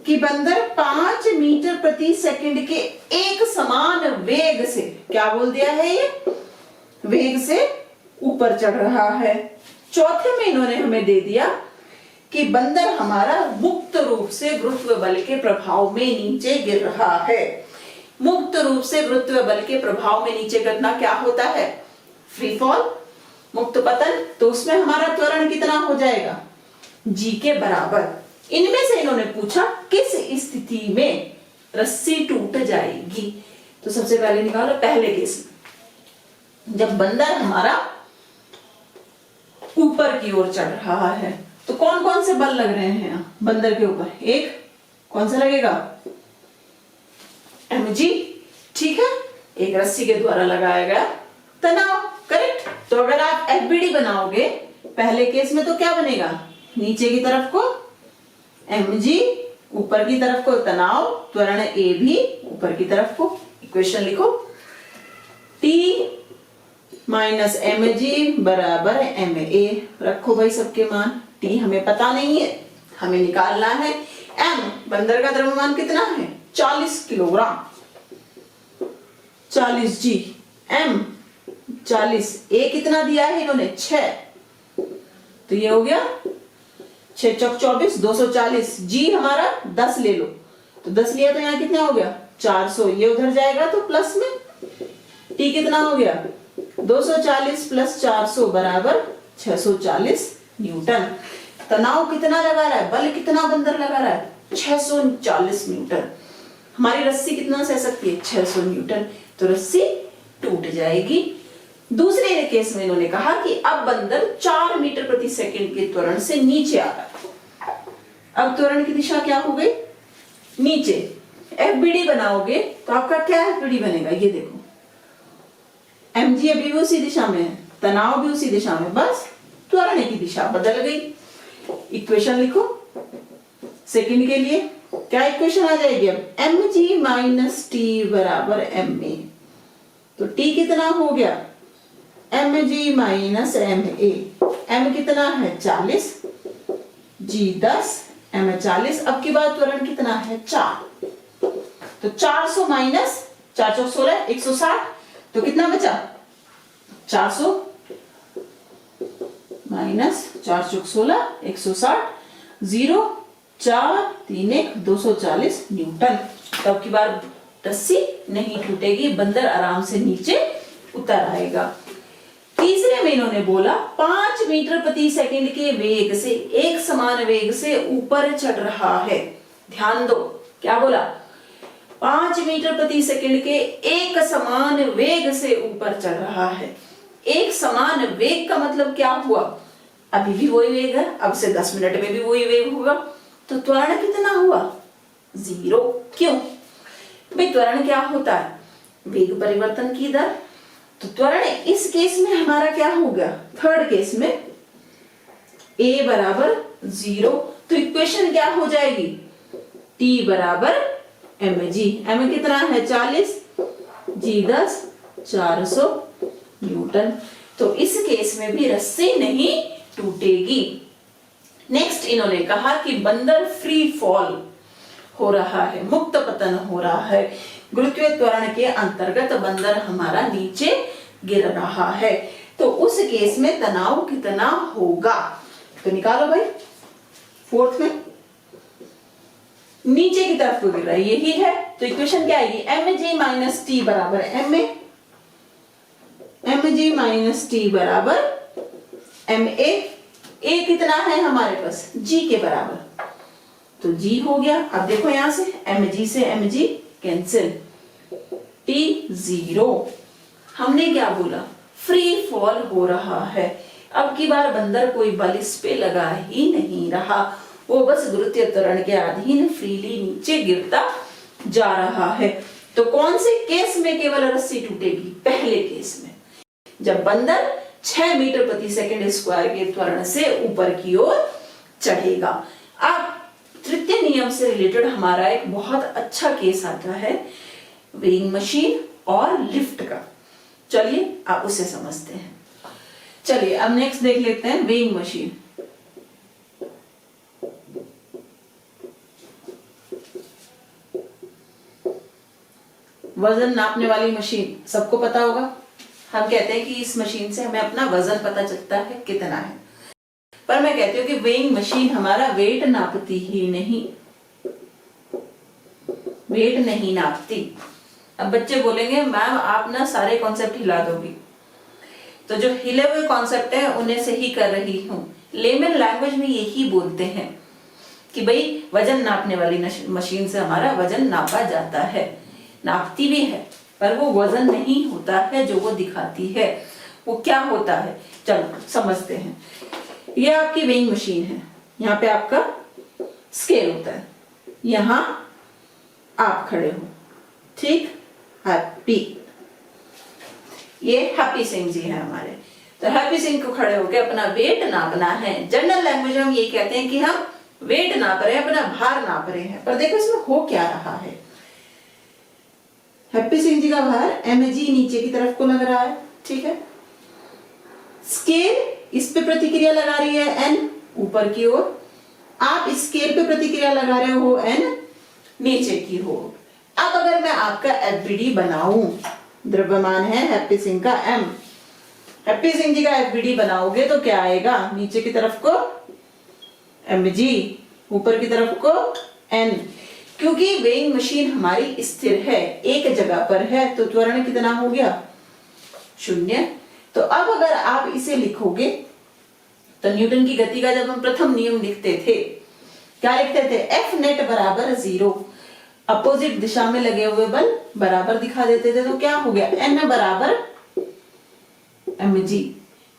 कि बंदर 5 मीटर प्रति सेकंड के एक समान वेग से, क्या बोल दिया है ये? वेग से ऊपर चढ़ रहा है। चौथे में इन्होंने हमें दे दिया कि बंदर हमारा मुक्त रूप से गुरुत्व बल के प्रभाव में नीचे गिर रहा है। मुक्त रूप से गुरुत्व बल के प्रभाव में नीचे गिरना क्या होता है? Free fall. मुक्त पतन, तो उसमें हमारा त्वरण कितना हो जाएगा, जी के बराबर। इनमें से इन्होंने पूछा किस स्थिति में रस्सी टूट जाएगी। तो सबसे पहले निकालो पहले केस में, जब बंदर हमारा ऊपर की ओर चढ़ रहा है तो कौन कौन से बल लग रहे हैं बंदर के ऊपर, एक कौन सा लगेगा, mg, ठीक है, एक रस्सी के द्वारा लगाया गया तनाव, करेक्ट। तो अगर आप एफबीडी बनाओगे पहले केस में तो क्या बनेगा, नीचे की तरफ को mg, ऊपर की तरफ को तनाव, त्वरण ए भी ऊपर की तरफ को। इक्वेशन लिखो, T माइनस mg बराबर ma। रखो भाई सबके मान, T हमें पता नहीं है, हमें निकालना है m, बंदर का द्रव्यमान कितना है 40 किलोग्राम, 40 g, m 40, a कितना दिया है इन्होंने 6, तो ये हो गया 6 चौक 24, 240, g हमारा 10 ले लो, तो 10 लिया तो यहाँ कितना हो गया 400, ये उधर जाएगा तो प्लस में, t कितना हो गया 240 प्लस 400 बराबर 640 न्यूटन। तनाव कितना लगा रहा है, बल कितना बंदर लगा रहा है 640 न्यूटन। हमारी रस्सी कितना सह सकती है 600 न्यूटन, तो रस्सी टूट जाएगी। दूसरे केस में इन्होंने कहा कि अब बंदर 4 मीटर प्रति सेकंड के त्वरण से नीचे आ रहा है। अब त्वरण की दिशा क्या हो गई, नीचे। एफबीडी बनाओगे तो आपका क्या एफबीडी बनेगा, ये देखो mg अभी भी उसी दिशा में है, तनाव भी उसी दिशा में, बस त्वरण की दिशा बदल गई। इक्वेशन लिखो सेकंड के लिए, क्या इक्वेशन आ जाएगी अब, mg माइनस टी बराबर ma। तो t कितना हो गया mg माइनस ma, m कितना है 40, g 10, m 40। अब की बात त्वरण कितना है 4, तो 400 माइनस 4 चौक 16, 160, तो कितना बचा 400 माइनस 4 चौक 16, 160, 0 4 3 1 240 न्यूटन। तब की बार रस्सी नहीं टूटेगी, बंदर आराम से नीचे उतर आएगा। तीसरे में इन्होंने बोला 5 मीटर प्रति सेकंड के वेग से एक समान वेग से ऊपर चढ़ रहा है। ध्यान दो, क्या बोला, 5 मीटर प्रति सेकंड के एक समान वेग से ऊपर चढ़ रहा है। एक समान वेग का मतलब क्या हुआ, अभी भी वही वेग है, अब से 10 मिनट में भी वही वेग होगा, तो त्वरण कितना हुआ 0। क्यों भाई, त्वरण क्या होता है, वेग परिवर्तन की दर। तो त्वरण इस केस में हमारा क्या हो गया, थर्ड केस में a बराबर 0, तो इक्वेशन क्या हो जाएगी, t बराबर mg, m कितना है 40, g 10, 400 न्यूटन। तो इस केस में भी रस्सी नहीं टूटेगी। नेक्स्ट इन्होंने कहा कि बंदर फ्री फॉल हो रहा है, मुक्त पतन हो रहा है, गुरुत्वीय त्वरण के अंतर्गत बंदर हमारा नीचे गिर रहा है, तो उस केस में तनाव कितना होगा, तो निकालो भाई। फोर्थ में नीचे की तरफ को गिर रहा है, यही है, तो इक्वेशन क्या आएगी, mg माइनस टी बराबर ma, mg माइनस टी बराबर ma, a कितना है हमारे पास g के बराबर, तो g हो गया। अब देखो यहां से mg से mg कैंसिल, t 0। हमने क्या बोला, फ्री फॉल हो रहा है। अब की बार बंदर कोई बल इस पे लगा ही नहीं रहा, वो बस गुरुत्वीय त्वरण के अधीन फ्रीली नीचे गिरता जा रहा है। तो कौन से केस में केवल रस्सी टूटेगी, पहले केस में, जब बंदर 6 मीटर प्रति सेकंड स्क्वायर के त्वरण से ऊपर की ओर चढ़ेगा। अब तृतीय नियम से रिलेटेड हमारा एक बहुत अच्छा केस आता है वेइंग मशीन और लिफ्ट का, चलिए आप उसे समझते हैं। चलिए अब नेक्स्ट देख लेते हैं वेइंग मशीन। वजन नापने वाली मशीन सबको पता होगा, हम कहते हैं कि इस मशीन से हमें अपना वजन पता चलता है कितना है, पर मैं कहती हूँ कि वेइंग मशीन हमारा वेट नापती ही नहीं, वेट नहीं नापती। अब बच्चे बोलेंगे मैम आप ना सारे कॉन्सेप्ट हिला दोगी, तो जो हिले हुए कॉन्सेप्ट है उन्हें से ही कर रही हूँ। लेमन लैंग्वेज में यही बोलते हैं कि भाई वजन नापने वाली मशीन से हमारा वजन नापा जाता है, नापती भी है, पर वो वजन नहीं होता है जो वो दिखाती है। वो क्या होता है, चलो समझते हैं। ये आपकी वेइंग मशीन है, यहाँ पे आपका स्केल होता है, यहाँ आप खड़े हो, ठीक, हैप्पी, ये हैप्पी सिंह जी है हमारे। तो हैप्पी सिंह को खड़े होकर अपना वेट नापना है। जनरल लैंग्वेज में हम ये कहते हैं कि हम वेट नाप रहे हैं, अपना भार नाप रहे हैं। पर देखो इसमें हो क्या रहा है, हैप्पी सिंह जी का भार mg नीचे की तरफ को लग रहा है, ठीक है। स्केल इस पे प्रतिक्रिया लगा रही है n ऊपर की ओर, आप इस स्केल पे प्रतिक्रिया लगा रहे हो n नीचे की ओर। अब अगर मैं आपका FBD बनाऊं, द्रव्यमान है हैप्पी सिंह का m, हैप्पी सिंह जी का FBD बनाओगे तो क्या आएगा, नीचे की तरफ को mg, ऊपर की तरफ को n। क्योंकि वेइंग मशीन हमारी स्थिर है, एक जगह पर है, तो त्वरण कितना हो गया, 0। तो अब अगर आप इसे लिखोगे तो न्यूटन की गति का जब हम प्रथम नियम लिखते थे, क्या लिखते थे, F नेट बराबर 0, अपोजिट दिशा में लगे हुए बल बराबर दिखा देते थे, तो क्या हो गया, N बराबर mg।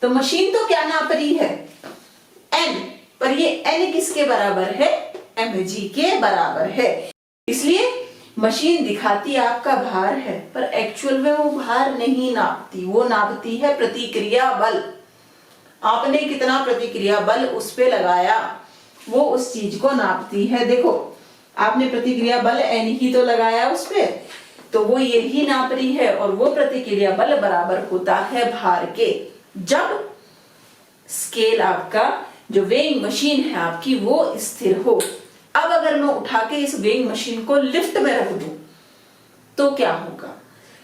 तो मशीन तो क्या नाप रही है, N, पर ये N किसके बराबर है, mg के बराबर है। इसलिए मशीन दिखाती आपका भार है, पर एक्चुअल में वो भार नहीं नापती, वो नापती है प्रतिक्रिया बल। आपने कितना प्रतिक्रिया बल उस पे लगाया, वो उस चीज को नापती है। देखो आपने प्रतिक्रिया बल n ही तो लगाया उस पे, तो वो यही नाप रही है, और वो प्रतिक्रिया बल बराबर होता है भार के। जब स्केल आपका, जो वेइंग मशीन है आपकी, वो स्थिर हो। अब अगर मैं उठा के इस वेइंग मशीन को लिफ्ट में रख दूं तो क्या होगा,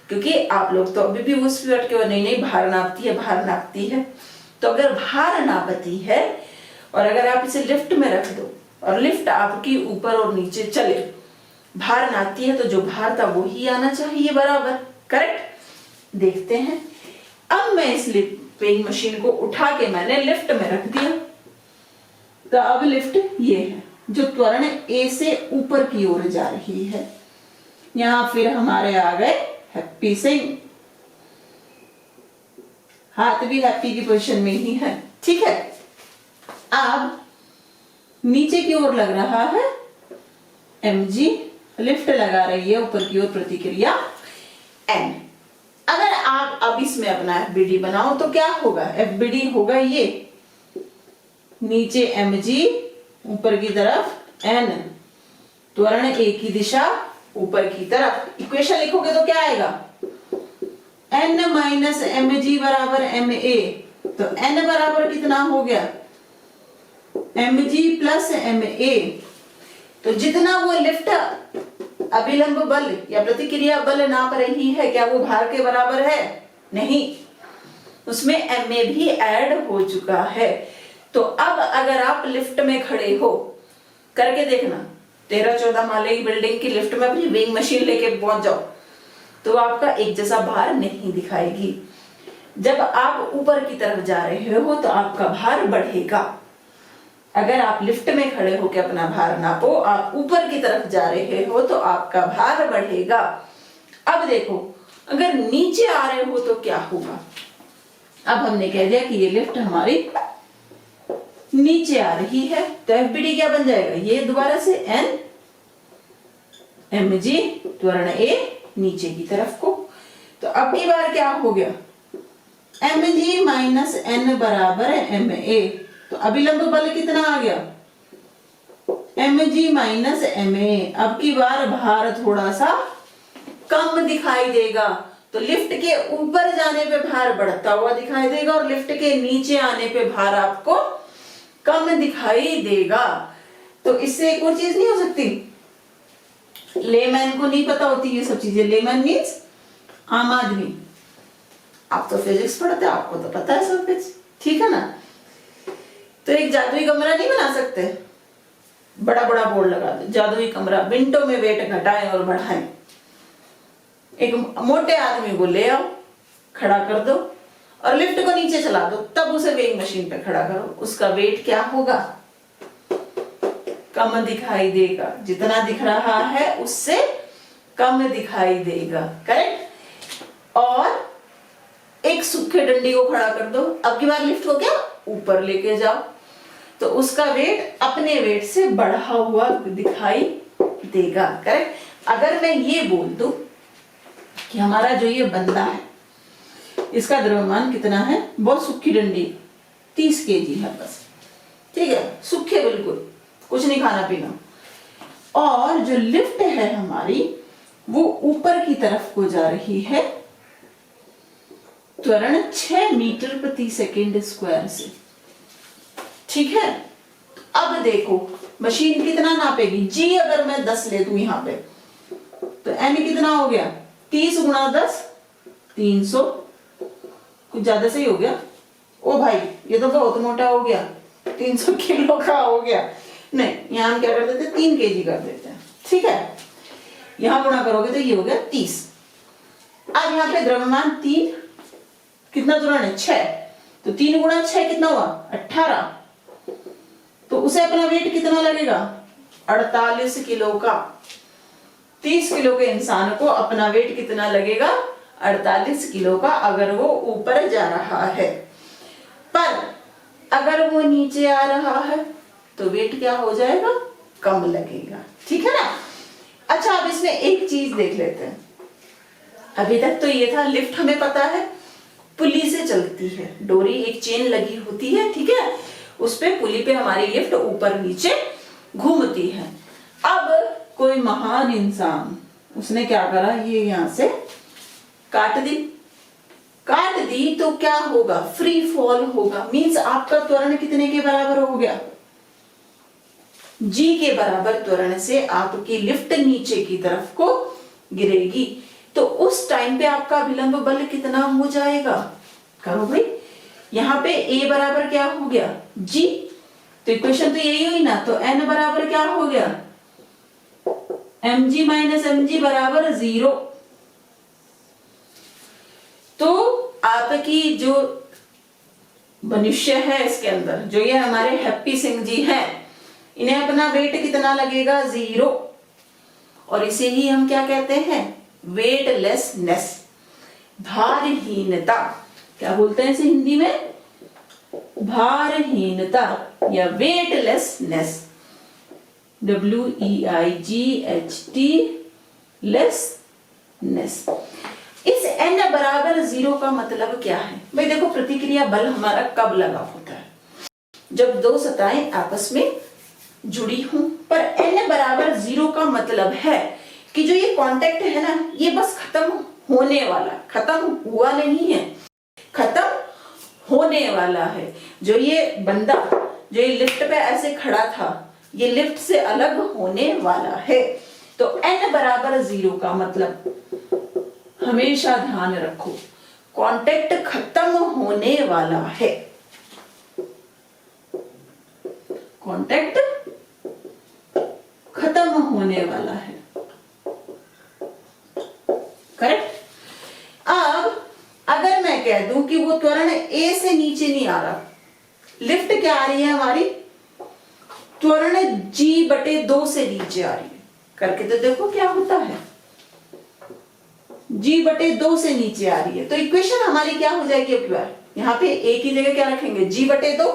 क्योंकि आप लोग तो अभी भी उस पे अटके हुए, नहीं भार नापती है, भार नापती है। तो अगर भार नापती है और अगर आप इसे लिफ्ट में रख दो और लिफ्ट आपकी ऊपर और नीचे चले, भार नापती है, तो जो भार था वो ही आना चाहिए बराबर, करेक्ट। देखते हैं, अब मैं इस वेइंग मशीन को उठा के मैंने लिफ्ट में रख दिया, तो अब लिफ्ट ये है जो त्वरण A से ऊपर की ओर जा रही है। यहां फिर हमारे आ गए हैप्पी सिंह, हाथ भी हैप्पी की पोजीशन में ही है, ठीक है। अब नीचे की ओर लग रहा है mg, लिफ्ट लगा रही है ऊपर की ओर प्रतिक्रिया n। अगर आप अब इसमें अपना FBD बनाओ तो क्या होगा, FBD होगा ये, नीचे mg, ऊपर की तरफ n, त्वरण A की दिशा ऊपर की तरफ। इक्वेशन लिखोगे तो क्या आएगा, n माइनस mg बराबर ma, तो n बराबर कितना हो गया, mg प्लस ma। तो जितना वो लिफ्ट अभिलंब बल या प्रतिक्रिया बल नाप रही है, क्या वो भार के बराबर है, नहीं, उसमें ma भी ऐड हो चुका है। तो अब अगर आप लिफ्ट में खड़े हो, करके देखना, 13-14 माले की बिल्डिंग की लिफ्ट में अपनी वेइंग मशीन लेके पहुंच जाओ, तो आपका एक जैसा भार नहीं दिखाएगी। जब आप ऊपर की तरफ जा रहे हो तो आपका भार बढ़ेगा। अगर आप लिफ्ट में खड़े होकर अपना भार नापो, आप ऊपर की तरफ जा रहे हो तो आपका भार बढ़ेगा। अब देखो, अगर नीचे आ रहे हो तो क्या होगा, अब हमने कह दिया कि ये लिफ्ट हमारी नीचे आ रही है, तो FBD क्या बन जाएगा, ये दोबारा से n mg, त्वरण A नीचे की तरफ को। तो अब की बार क्या हो गया, mg माइनस n बराबर है ma। तो अभिलंब बल कितना आ गया, mg माइनस ma। अब की बार भार थोड़ा सा कम दिखाई देगा, तो लिफ्ट के ऊपर जाने पे भार बढ़ता हुआ दिखाई देगा और लिफ्ट के नीचे आने पे भार आपको कम दिखाई देगा। तो इससे एक और चीज नहीं हो सकती, लेमैन को नहीं पता होती ये सब चीजें, लेमैन मीन्स आम आदमी। आप तो फिजिक्स पढ़ते, आपको तो पता है सब कुछ, ठीक है ना। तो एक जादुई कमरा नहीं बना सकते, बड़ा बड़ा बोर्ड लगा दो, जादुई कमरा, मिनटों में वेट घटाएं और बढ़ाएं। एक मोटे आदमी को ले आओ, खड़ा कर दो और लिफ्ट को नीचे चला दो, तब उसे वेइंग मशीन पे खड़ा करो, उसका वेट क्या होगा, कम दिखाई देगा, जितना दिख रहा है उससे कम दिखाई देगा, करेक्ट। और एक सूखे डंडी को खड़ा कर दो, अब की बार लिफ्ट को क्या ऊपर लेके जाओ, तो उसका वेट अपने वेट से बढ़ा हुआ दिखाई देगा, करेक्ट। अगर मैं ये बोल दूं कि हमारा जो ये बंदा है इसका द्रव्यमान कितना है, बहुत सूखी डंडी 30 केजी है बस, ठीक है, सूखे बिल्कुल, कुछ नहीं खाना पीना, और जो लिफ्ट है हमारी वो ऊपर की तरफ को जा रही है, त्वरण 6 मीटर प्रति सेकेंड स्क्वायर से, ठीक है। अब देखो मशीन कितना नापेगी, जी अगर मैं 10 ले दूं यहां पे तो एन कितना हो गया, 30 गुणा 10 300, कुछ ज्यादा सही हो गया, ओ भाई ये तो बहुत मोटा हो गया, 300 किलो का हो गया, नहीं यहां हम क्या कर देते 3 केजी कर देते हैं, ठीक है। यहां गुणा करोगे तो ये हो गया 30। अब यहाँ पे द्रव्यमान 3, कितना त्वरण है 6, तो 3 गुणा 6 कितना हुआ 18, तो उसे अपना वेट कितना लगेगा 48 किलो का। 30 किलो के इंसान को अपना वेट कितना लगेगा 48 किलो का, अगर वो ऊपर जा रहा है। पर अगर वो नीचे आ रहा है तो वेट क्या हो जाएगा, कम लगेगा, ठीक है ना। अच्छा अब इसमें एक चीज देख लेते हैं, अभी तक तो ये था लिफ्ट हमें पता है पुली से चलती है, डोरी एक चेन लगी होती है, ठीक है, उस पे पुली पे हमारी लिफ्ट ऊपर नीचे घूमती है। अब कोई महान इंसान उसने क्या करा, ये यहां से काट दी तो क्या होगा, फ्री फॉल होगा, मींस आपका त्वरण कितने के बराबर हो गया, जी के बराबर त्वरण से आपकी लिफ्ट नीचे की तरफ को गिरेगी, तो उस टाइम पे आपका विलंब बल कितना हो जाएगा, करो भाई। यहां पे a बराबर क्या हो गया g, तो इक्वेशन तो यही हुई ना, तो n बराबर क्या हो गया mg माइनस mg बराबर 0। तो आपकी जो मनुष्य है इसके अंदर, जो ये हमारे हैप्पी सिंह जी हैं, इन्हें अपना वेट कितना लगेगा 0, और इसे ही हम क्या कहते हैं वेटलेसनेस, भारहीनता, क्या बोलते हैं इसे हिंदी में, भारहीनता या वेटलेसनेस, WEIGHT लेसनेस। इस n बराबर 0 का मतलब क्या है भाई, देखो प्रतिक्रिया बल हमारा कब लगा होता है, जब दो सतहें आपस में जुड़ी हूं, पर n बराबर 0 का मतलब है कि जो ये कांटेक्ट है ना, ये बस खत्म होने वाला, खत्म हुआ नहीं है, खत्म होने वाला है। जो ये बंदा जो ये लिफ्ट पे ऐसे खड़ा था, ये लिफ्ट से अलग होने वाला है। तो n बराबर 0 का मतलब हमेशा ध्यान रखो, कांटेक्ट खत्म होने वाला है, कांटेक्ट खत्म होने वाला है, करेक्ट। अब अगर मैं कह दूं कि वो त्वरण A से नीचे नहीं आ रहा, लिफ्ट क्या आ रही है हमारी, त्वरण G/2 से नीचे आ रही है, करके तो देखो क्या होता है, G/2 से नीचे आ रही है, तो इक्वेशन हमारी क्या हो जाएगी, अब बार यहाँ पे A की जगह क्या रखेंगे G/2,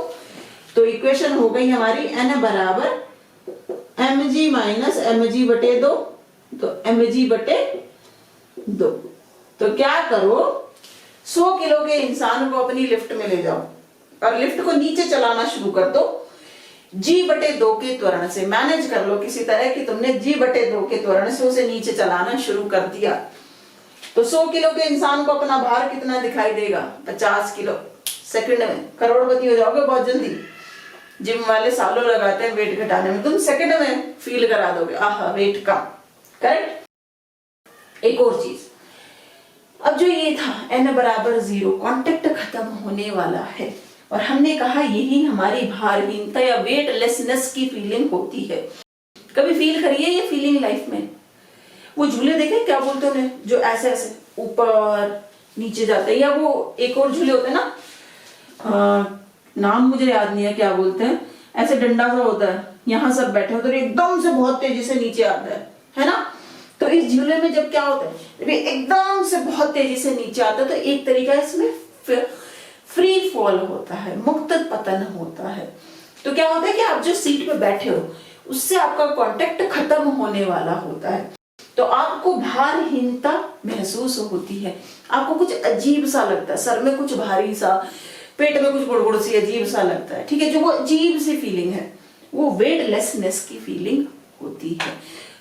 तो इक्वेशन हो गई हमारी n बराबर mg माइनस mg/2, तो mg/2। तो क्या करो, 100 किलो के इंसान को अपनी लिफ्ट में ले जाओ और लिफ्ट को नीचे चलाना शुरू कर दो, G/2 के त्वरण से मैनेज कर लो किसी तरह कि तुमने G/2 के त्वरण से उसे नीचे चलाना शुरू कर दिया, तो 100 किलो के इंसान को अपना भार कितना दिखाई देगा 50 किलो, सेकंड में करोड़पति हो जाओगे बहुत जल्दी। जिम वाले सालों लगाते हैं वेट घटाने में, तुम सेकंड में फील करा दोगे आहा वेट कम, करेक्ट। एक और चीज, अब जो ये था n बराबर 0, कांटेक्ट खत्म होने वाला है, और हमने कहा यही हमारी भारहीनता या वेटलेसनेस की फीलिंग होती है। कभी फील करिए ये फीलिंग लाइफ में, वो झूले देखे क्या बोलते हैं जो ऐसे ऐसे ऊपर नीचे जाता है, या वो एक और झूले होते हैं ना, नाम मुझे याद नहीं है क्या बोलते हैं, ऐसे डंडा सा होता है, यहाँ सब बैठे होते हैं, एकदम से बहुत तेजी से नीचे आता है ना। तो इस झूले में जब क्या होता है, जब ये एकदम से बहुत तेजी से नीचे आता है तो एक तरीका इसमें फ्री फॉल होता है, मुक्त पतन होता है। तो क्या होता है कि आप जो सीट पे बैठे हो उससे आपका कांटेक्ट खत्म होने वाला होता है, तो आपको भारहीनता महसूस होती है, आपको कुछ अजीब सा लगता है, सर में कुछ भारी सा, पेट में कुछ गुड़गुड़ सी अजीब सा लगता है, ठीक है। जो वो अजीब सी फीलिंग है वो वेटलेसनेस की फीलिंग होती है।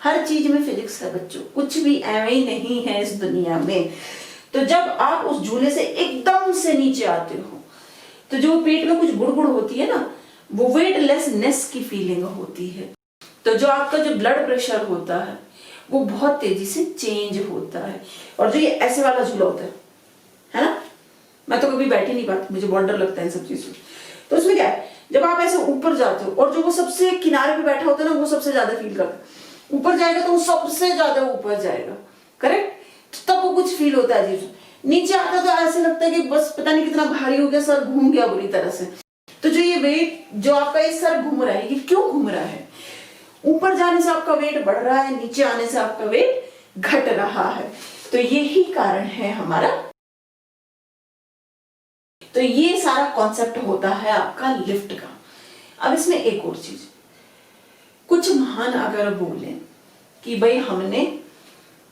हर चीज में फिजिक्स है बच्चों, कुछ भी ऐवे ही नहीं है इस दुनिया में। तो जब आप उस झूले से एकदम से नीचे आते हो तो जो पेट में कुछ गुड़गुड़ होती है ना, वो वेटलेसनेस की फीलिंग होती है। तो जो आपका जो ब्लड प्रेशर होता है वो बहुत तेजी से चेंज होता है। और जो ये ऐसे वाला झूला होता है ना, मैं तो कभी बैठ ही नहीं पाती, मुझे बहुत डर लगता है इन सब चीजों। तो उसमें क्या है, जब आप ऐसे ऊपर जाते हो और जो वो सबसे किनारे पे बैठा होता है ना, वो सबसे ज्यादा फील करता है, ऊपर जाएगा तो वो सबसे ज्यादा ऊपर जाएगा, करेक्ट। तब वो कुछ फील होता है अजीब। नीचे आता तो ऐसे लगता है कि बस पता नहीं कितना भारी हो गया, सर घूम गया बुरी तरह से। तो जो ये वेट, जो आपका ये सर घूम रहा है, ये क्यों घूम रहा है? ऊपर जाने से आपका वेट बढ़ रहा है, नीचे आने से आपका वेट घट रहा है। तो यही कारण है हमारा। तो ये सारा कॉन्सेप्ट होता है आपका लिफ्ट का। अब इसमें एक और चीज, कुछ महान अगर बोले कि भाई हमने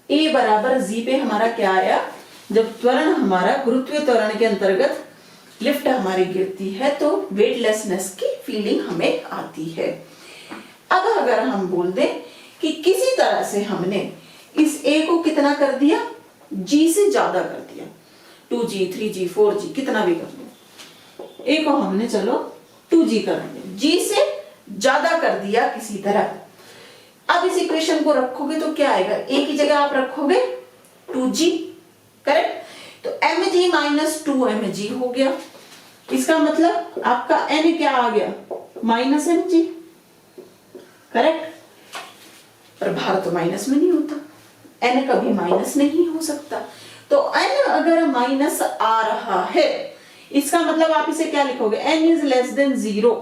A बराबर जी पे हमारा क्या आया, जब त्वरण हमारा गुरुत्वीय त्वरण के अंतर्गत लिफ्ट हमारी गिरती है तो वेटलेसनेस की फीलिंग हमें आती है। अब अगर हम बोल दें कि किसी तरह से हमने इस A को कितना कर दिया, G से ज्यादा कर दिया, 2G 3G 4G कितना भी कर दिया, A को हमने चलो 2G कर दिया, G से ज्यादा कर दिया किसी तरह। अब इस इक्वेशन को रखोगे तो क्या आएगा, A की जगह आप रखोगे 2G, करेक्ट। तो mg माइनस 2mg हो गया। इसका मतलब आपका n क्या आ गया, माइनस mg, करेक्ट। पर भार तो माइनस में नहीं होता, n कभी माइनस नहीं हो सकता। तो n अगर माइनस आ रहा है, इसका मतलब आप इसे क्या लिखोगे, n is less than 0।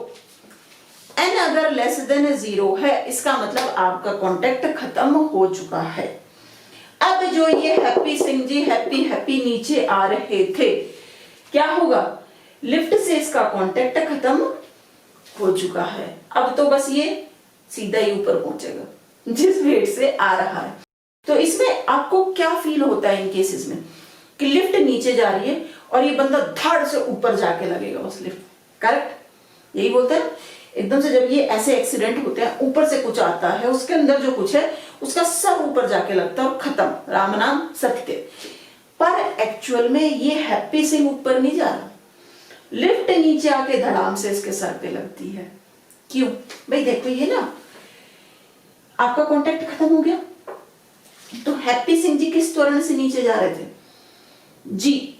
n अगर लेस देन 0 है, इसका मतलब आपका कांटेक्ट खत्म हो चुका है। अब जो ये हैप्पी सिंह जी हैप्पी नीचे आ रहे थे, क्या होगा, लिफ्ट से इसका कांटेक्ट खत्म हो चुका है। अब तो बस ये सीधा ही ऊपर पहुंचेगा जिस वेट से आ रहा है। तो इसमें आपको क्या फील होता है इन केसेस में कि लिफ्ट नीचे जा रही है और ये बंदा धड़ से ऊपर जाके लगेगा उस लिफ्ट, करेक्ट। यही बोलते हैं एकदम से जब ये ऐसे एक्सीडेंट होते हैं, ऊपर से कुछ आता है, उसके अंदर जो कुछ है उसका सब ऊपर जाके लगता है और खत्म, राम नाम सत्य। पर एक्चुअल में ये हैप्पी सिंह ऊपर नहीं जा रहा, लिफ्ट नीचे आके धड़ाम से इसके सर पे लगती है। क्यों भाई, देखो ये ना आपका कांटेक्ट खत्म हो गया। तो हैप्पी सिंह जी किस त्वरण से नीचे जा रहे थे, जी।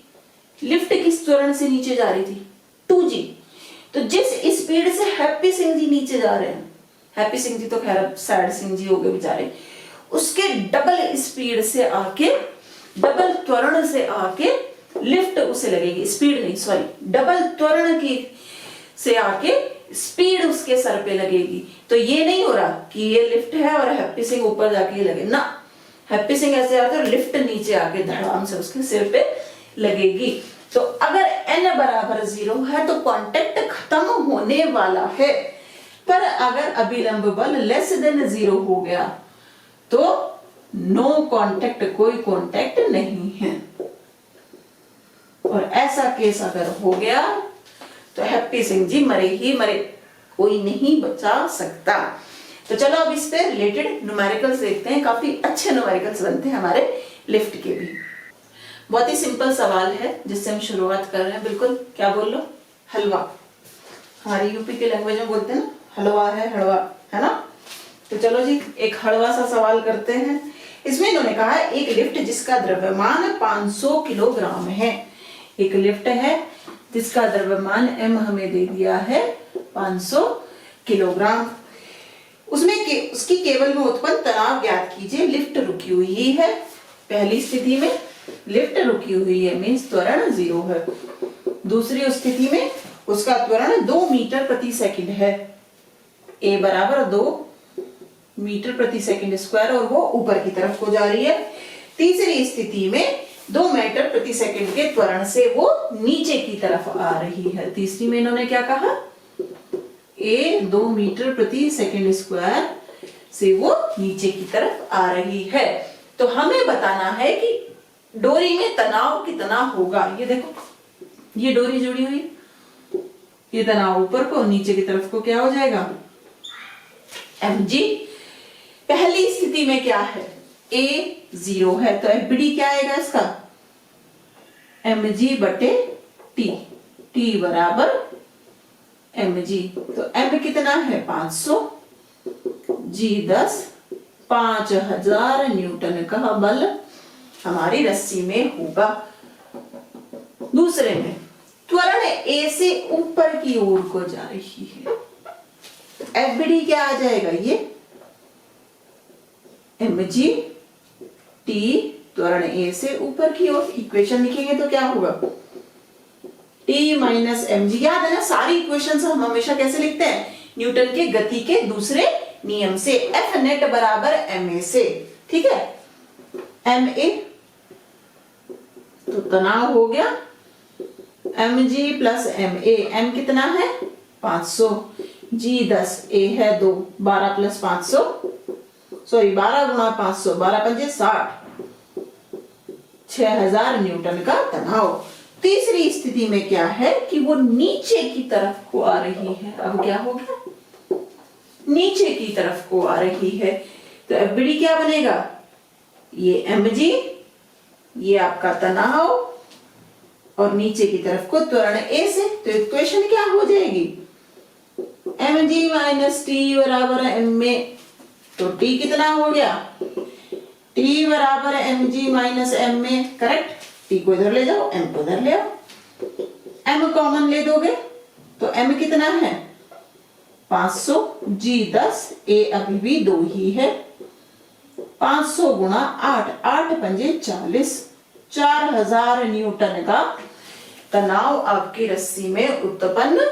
लिफ्ट किस त्वरण से नीचे जा रही थी, 2G। तो जिस स्पीड से हैप्पी सिंह जी नीचे जा रहे हैं, हैप्पी सिंह जी तो खैर सैड सिंह जी हो गए बेचारे, उसके डबल स्पीड से आके, डबल त्वरण से आके लिफ्ट उसे लगेगी, स्पीड नहीं सॉरी, डबल त्वरण की से आके स्पीड उसके सर पे लगेगी। तो ये नहीं हो रहा कि ये लिफ्ट है और हैप्पी सिंह ऊपर जाके लगे ना, हैप्पी सिंह ऐसे आते और लिफ्ट नीचे आके धड़ाम से उसके सिर पे लगेगी। तो अगर n बराबर 0 है तो कांटेक्ट खत्म होने वाला है। पर अगर अभिलंब बल लेस देन 0 हो गया तो नो कांटेक्ट, कोई कांटेक्ट नहीं है। और ऐसा केस अगर हो गया तो हैप्पी सिंह जी मरे ही मरे, कोई नहीं बचा सकता। तो चलो अब इस पे रिलेटेड न्यूमेरिकल्स देखते हैं। काफी अच्छे न्यूमेरिकल्स बनते हैं हमारे लिफ्ट के भी। बहुत ही सिंपल सवाल है जिससे हम शुरुआत कर रहे हैं। बिल्कुल क्या बोल लो, हलवा। हमारी यूपी के लैंग्वेज में बोलते हैं ना, हलवा है, हलवा है ना। तो चलो जी एक हलवा सा सवाल करते हैं। इसमें इन्होंने कहा है एक लिफ्ट जिसका द्रव्यमान 500 किलोग्राम है। एक लिफ्ट है जिसका द्रव्यमान m हमें दे दिया है 500 किलोग्राम। उसमें उसकी केवल में उत्पन्न तनाव ज्ञात कीजिए। लिफ्ट रुकी हुई है पहली स्थिति में, लिफ्ट रुकी हुई है मीन्स त्वरण 0 है। दूसरी स्थिति में उसका त्वरण 2 मीटर प्रति सेकंड है, a बराबर 2 मीटर प्रति सेकंड स्क्वायर, और वो ऊपर की तरफ को जा रही है। तीसरी स्थिति में 2 मीटर प्रति सेकंड के त्वरण से वो नीचे की तरफ आ रही है। तीसरी में इन्होंने क्या कहा, a 2 मीटर प्रति सेकंड स्क्वायर से वो नीचे की तरफ आ रही है। तो हमें बताना है कि डोरी में तनाव कितना होगा। ये देखो, ये डोरी जुड़ी हुई, ये तनाव ऊपर को, नीचे की तरफ को क्या हो जाएगा, mg। पहली स्थिति में क्या है, a 0 है, तो FBD क्या आएगा इसका, mg बटे t, t बराबर mg। तो m कितना है 500, g 10, 5000 न्यूटन का बल हमारी रस्सी में होगा। दूसरे में त्वरण a से ऊपर की ओर को जा रही है, तो FBD क्या आ जाएगा, ये mg t त्वरण a से ऊपर की ओर। इक्वेशन लिखेंगे तो क्या होगा, t माइनस mg। याद है ना, सारी इक्वेशन हम हमेशा कैसे लिखते हैं, न्यूटन के गति के दूसरे नियम से, F नेट बराबर ma से, ठीक है। ma तो तनाव हो गया mg प्लस ma, m कितना है 500, g 10, a है 2, 12 प्लस 500, सॉरी 12 गुणा 500, 12 पंजे 60, 6000 न्यूटन का तनाव। तीसरी स्थिति में क्या है कि वो नीचे की तरफ को आ रही है। अब क्या हो गया, नीचे की तरफ को आ रही है, तो FBD क्या बनेगा, ये mg, ये आपका तनाव, और नीचे की तरफ को त्वरण a से। तो इक्वेशन क्या हो जाएगी, mg माइनस t बराबर ma। तो t कितना हो गया, t बराबर mg minus ma, correct. t को इधर ले जाओ, m को इधर ले आओ, m कॉमन ले दोगे तो m कितना है 500, g 10, a अभी भी 2 ही है, 500 गुणा 8, 8 पंजे 40, 4000 न्यूटन का तनाव आपकी रस्सी में उत्पन्न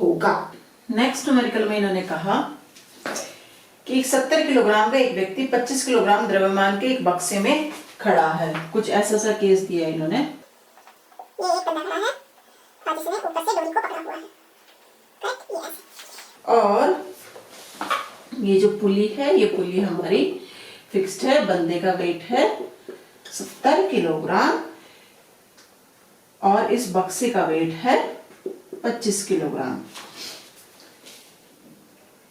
होगा। नेक्स्ट न्यूमेरिकल में इन्होंने कहा कि 70 किलोग्राम का एक व्यक्ति 25 किलोग्राम द्रव्यमान के एक बक्से में खड़ा है। कुछ ऐसा सा केस दिया है इन्होंने। ये एक बंदा खड़ा है और जिसने ऊपर से डोरी को पकड़ा हुआ है, करेक्ट, ये ऐसे। और ये जो पुली है, ये पुली हमारी फिक्स्ड है, बंदे का वेट है 70 किलोग्राम और इस बक्से का वेट है 25 किलोग्राम।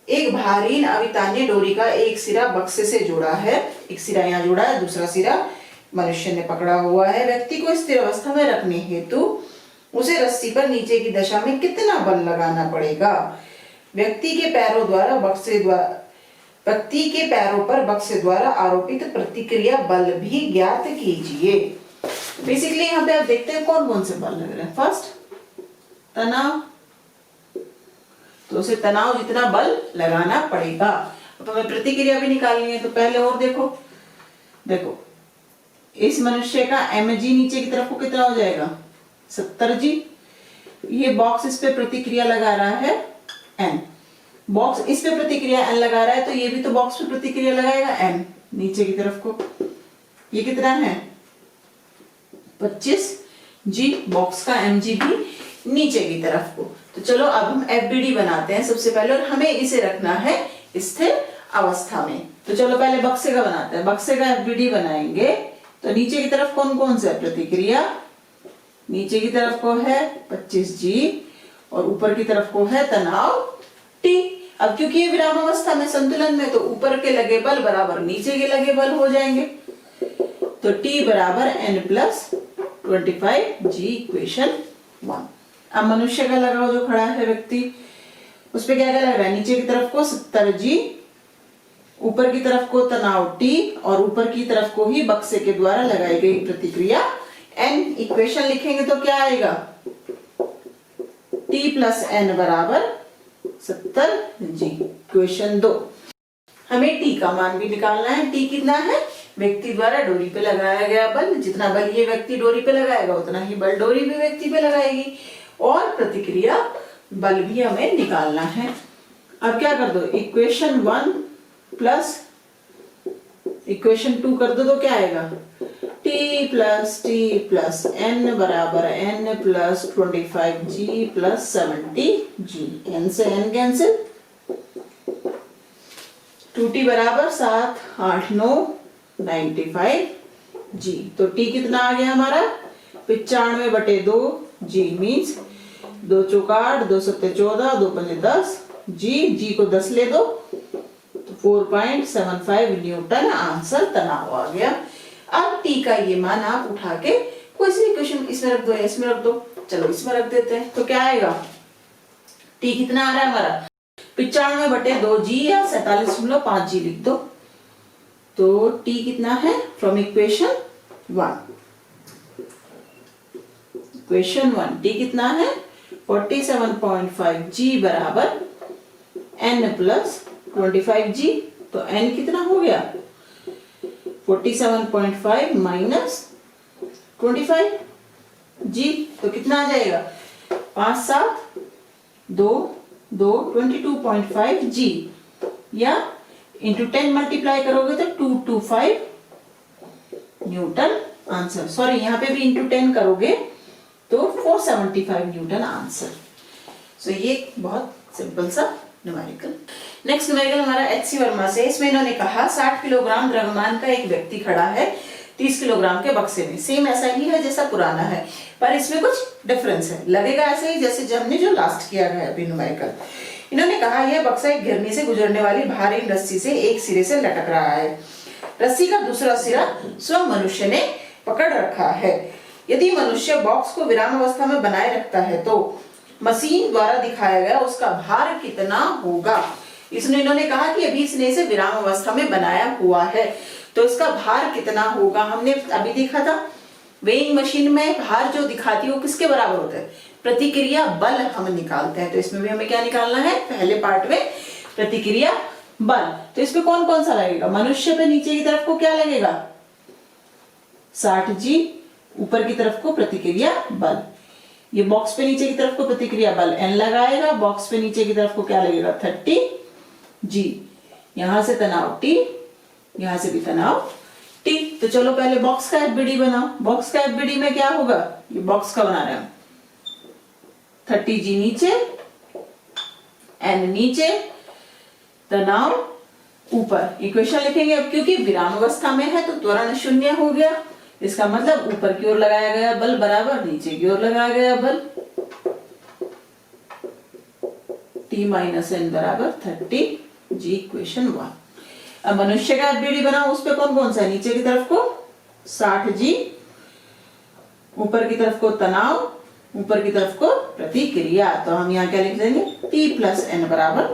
एक भारी अवितान्य डोरी का एक सिरा बक्से से जुड़ा है, एक सिरा यहाँ जुड़ा है, दूसरा सिरा मनुष्य ने पकड़ा हुआ है। व्यक्ति को स्थिर अवस्था में रखने हेतु उसे रस्सी पर नीचे की दशा में कितना बल लगाना पड़ेगा। व्यक्ति के पैरों पर बक्से द्वारा आरोपित प्रतिक्रिया बल भी ज्ञात कीजिए। बेसिकली यहाँ पे आप देखते हैं कौन कौन से बल लग रहे हैं। फर्स्ट तनाव, तो उसे तनाव जितना बल लगाना पड़ेगा। अब हमें प्रतिक्रिया भी निकालनी है, तो पहले और देखो इस मनुष्य का mg नीचे की तरफ को कितना हो जाएगा 70g। ये बॉक्स इस पे प्रतिक्रिया लगा रहा है n, बॉक्स इस पे प्रतिक्रिया n लगा रहा है, तो ये भी तो बॉक्स पे प्रतिक्रिया लगाएगा n नीचे की तरफ को। ये कितना है 25g, बॉक्स का mg भी नीचे की तरफ को। तो चलो अब हम FBD बनाते हैं सबसे पहले, और हमें इसे रखना है स्थिर अवस्था में। तो चलो पहले बक्से का बनाते हैं। बक्से का FBD बनाएंगे तो नीचे की तरफ कौन कौन सा प्रतिक्रिया, नीचे की तरफ को है 25g और ऊपर की तरफ को है तनाव T। अब क्योंकि ये विराम अवस्था में संतुलन में, तो ऊपर के लगे बल बराबर नीचे के लगे बल हो जाएंगे। तो T बराबर n प्लस 25g, इक्वेशन 1। अब मनुष्य का लगाओ जो खड़ा है व्यक्ति, उस पे क्या क्या लग रहा है, नीचे की तरफ को 70g, ऊपर की तरफ को तनाव T और ऊपर की तरफ को ही बक्से के द्वारा लगाई गई प्रतिक्रिया n। इक्वेशन लिखेंगे तो क्या आएगा, T प्लस n बराबर 70g, इक्वेशन 2। हमें T का मान भी निकालना है। T कितना है व्यक्ति द्वारा डोरी पे लगाया गया बल, जितना बल ये व्यक्ति डोरी पे लगाएगा उतना ही बल डोरी भी व्यक्ति पे लगाएगी, और प्रतिक्रिया बल भी हमें निकालना है। अब क्या कर दो, इक्वेशन 1 प्लस इक्वेशन 2 कर दो तो क्या आएगा, t प्लस n बराबर n plus 25g plus 70g, n से n कैंसिल, 2t बराबर 7 8 9 95g। तो t कितना आ गया हमारा 95/2 g मीन्स 2 चौक 8 2 सत्ते 14 2 पंजे 10 g को 10 ले दो तो 4.75 न्यूटन आंसर तनाव आ गया। अब t का ये मान आप उठा के कोई सी इक्वेशन इसमें रख दो या इसमें रख दो, चलो इसमें रख देते हैं तो क्या आएगा, t कितना आ रहा है हमारा 95/2g या 47.5g लिख दो, तो t कितना है फ्रॉम इक्वेशन 1 t कितना है 47.5g बराबर n प्लस 25g, तो n कितना हो गया 47.5 माइनस 25g, तो कितना आ जाएगा 5 7 2 2 22.5g, या इंटू 10 मल्टीप्लाई करोगे तो 225 न्यूटन आंसर, सॉरी यहाँ पे भी इंटू 10 करोगे तो 475 न्यूटन आंसर। सो ये बहुत सिंपल सा न्यूमेरिकल। नेक्स्ट न्यूमेरिकल हमारा एच.सी. वर्मा से, इसमें इन्होंने कहा 60 किलोग्राम द्रव्यमान का एक व्यक्ति खड़ा है 30 किलोग्राम के बक्से में, सेम ऐसा ही है जैसा पुराना है पर इसमें कुछ डिफरेंस है, लगेगा ऐसे ही जैसे हमने जो लास्ट किया है अभी न्यूमेरिकल। इन्होंने कहा यह बक्सा एक घिरनी से गुजरने वाली भारी रस्सी से एक सिरे से लटक रहा है, रस्सी का दूसरा सिरा स्वयं मनुष्य ने पकड़ रखा है। यदि मनुष्य बॉक्स को विराम अवस्था में बनाए रखता है तो मशीन द्वारा दिखाया गया उसका भार कितना होगा। इसने इन्होंने कहा कि अभी इसने इसे विराम अवस्था में बनाया हुआ है तो इसका भार कितना होगा। हमने अभी देखा था वेइंग मशीन में भार जो दिखाती है वो किसके बराबर होता है, प्रतिक्रिया बल हम निकालते हैं, तो इसमें भी हमें क्या निकालना है, पहले पार्ट में प्रतिक्रिया बल। तो इसमें कौन कौन सा लगेगा, मनुष्य पे नीचे की तरफ को क्या लगेगा 60g, ऊपर की तरफ को प्रतिक्रिया बल, ये बॉक्स पे नीचे की तरफ को प्रतिक्रिया बल n लगाएगा, बॉक्स पे नीचे की तरफ को क्या लगेगा 30g, यहां से तनाव t, यहां से भी तनाव t। तो चलो पहले बॉक्स का एफबीडी बनाओ। बॉक्स का एफबीडी में क्या होगा, ये बॉक्स का बना रहे हैं 30g नीचे n नीचे तनाव ऊपर। इक्वेशन लिखेंगे अब, क्योंकि विराम अवस्था में है तो त्वरण 0 हो गया, इसका मतलब ऊपर की ओर लगाया गया बल बराबर नीचे की ओर लगाया गया बल, t माइनस n बराबर 30g, इक्वेशन 1। अब मनुष्य का एफबीडी बनाओ, उस पे कौन कौन सा है, नीचे की तरफ को 60g, ऊपर की तरफ को तनाव, ऊपर की तरफ को प्रतिक्रिया, तो हम यहाँ क्या लिख देंगे t प्लस n बराबर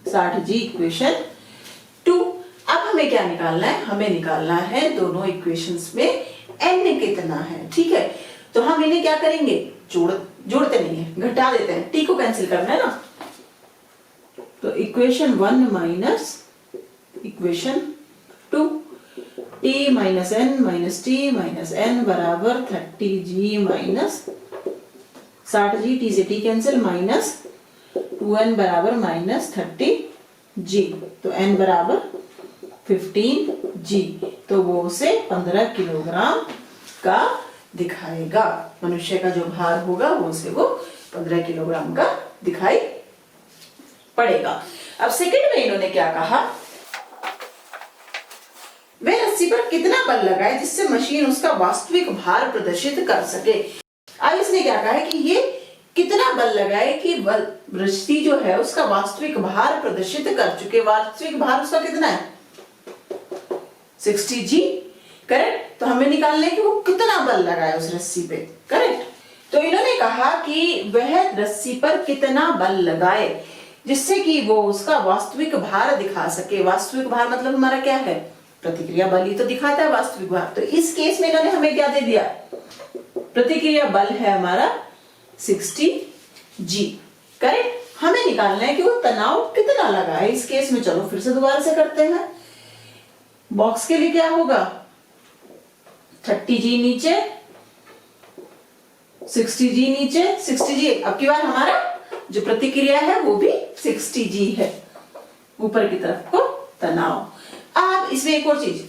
60g, इक्वेशन 2। अब हमें क्या निकालना है, हमें निकालना है दोनों इक्वेशंस में n कितना है, ठीक है। तो हम इन्हें क्या करेंगे, जोड़ते नहीं है, घटा देते हैं, t को कैंसिल करना है ना, तो equation 1 minus equation 2, t minus n minus t minus n बराबर 30g माइनस 60g, t से t कैंसिल, माइनस 2n बराबर माइनस 30g, तो n बराबर 15g, तो वो उसे 15 किलोग्राम का दिखाएगा। मनुष्य का जो भार होगा वो उसे वो 15 किलोग्राम का दिखाई पड़ेगा। अब सेकंड में इन्होंने क्या कहा, वह रस्सी पर कितना बल लगाए जिससे मशीन उसका वास्तविक भार प्रदर्शित कर सके। अब इसने क्या कहा है कि ये कितना बल लगाए कि बल रस्सी जो है उसका वास्तविक भार प्रदर्शित कर चुके। वास्तविक भार उसका कितना है 60g, करेक्ट। तो हमें निकालना है कि वो कितना बल लगाए उस रस्सी पे, करेक्ट। तो इन्होंने कहा कि वह रस्सी पर कितना बल लगाए जिससे कि वो उसका वास्तविक भार दिखा सके। वास्तविक भार मतलब हमारा क्या है, प्रतिक्रिया बल ही तो दिखाता है वास्तविक भार। तो इस केस में इन्होंने हमें क्या दे दिया, प्रतिक्रिया बल है हमारा 60g, करेक्ट। हमें निकालना है कि वो तनाव कितना लगा है इस केस में। चलो फिर से दोबारा से करते हैं, बॉक्स के लिए क्या होगा 30G नीचे 60G नीचे 60G। अब की बार हमारा जो प्रतिक्रिया है वो भी 60G है, ऊपर की तरफ को तनाव। अब इसमें एक और चीज,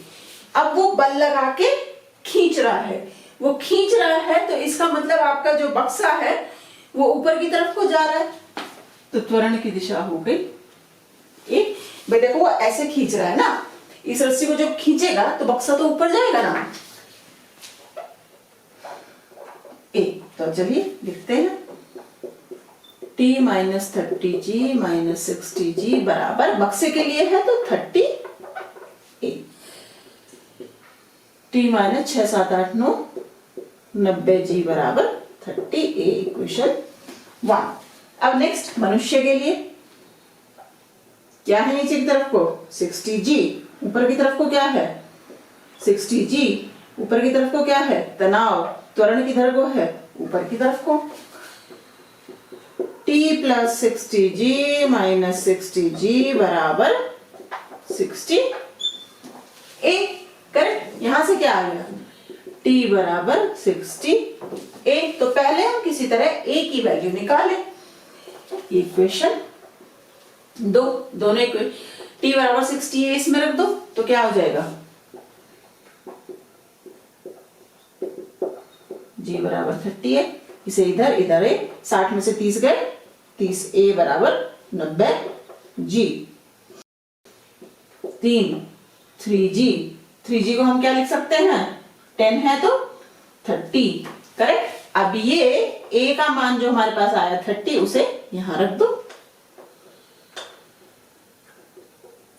अब वो बल लगा के खींच रहा है, वो खींच रहा है तो इसका मतलब आपका जो बक्सा है वो ऊपर की तरफ को जा रहा है, तो त्वरण की दिशा हो गई एक। भाई देखो वो ऐसे खींच रहा है ना, इस रस्सी को जब खींचेगा तो बक्सा तो ऊपर जाएगा ना। तो चलिए लिखते हैं T minus 30G minus 60G बराबर, बक्से के लिए है तो 30A, T माइनस 6 7 8 9 90G बराबर 30A इक्वेशन 1। अब नेक्स्ट मनुष्य के लिए क्या है, नीचे की तरफ को 60G, ऊपर की तरफ को क्या है 60G, ऊपर की तरफ को क्या है तनाव, त्वरण किधर को है ऊपर की तरफ को। T plus 60G minus 60G बराबर 60A, करेक्ट। यहां से क्या आ गया T बराबर 60A। तो पहले हम किसी तरह A की वैल्यू निकालें, इक्वेशन 2, दोनों T बराबर 60A इसमें रख दो तो क्या हो जाएगा G बराबर 30 है, इसे इधर इधर 60 में से 30 गए, 30A बराबर 90G। 3G को हम क्या लिख सकते हैं 10 है तो 30, करेक्ट। अब ये A का मान जो हमारे पास आया 30 उसे यहां रख दो।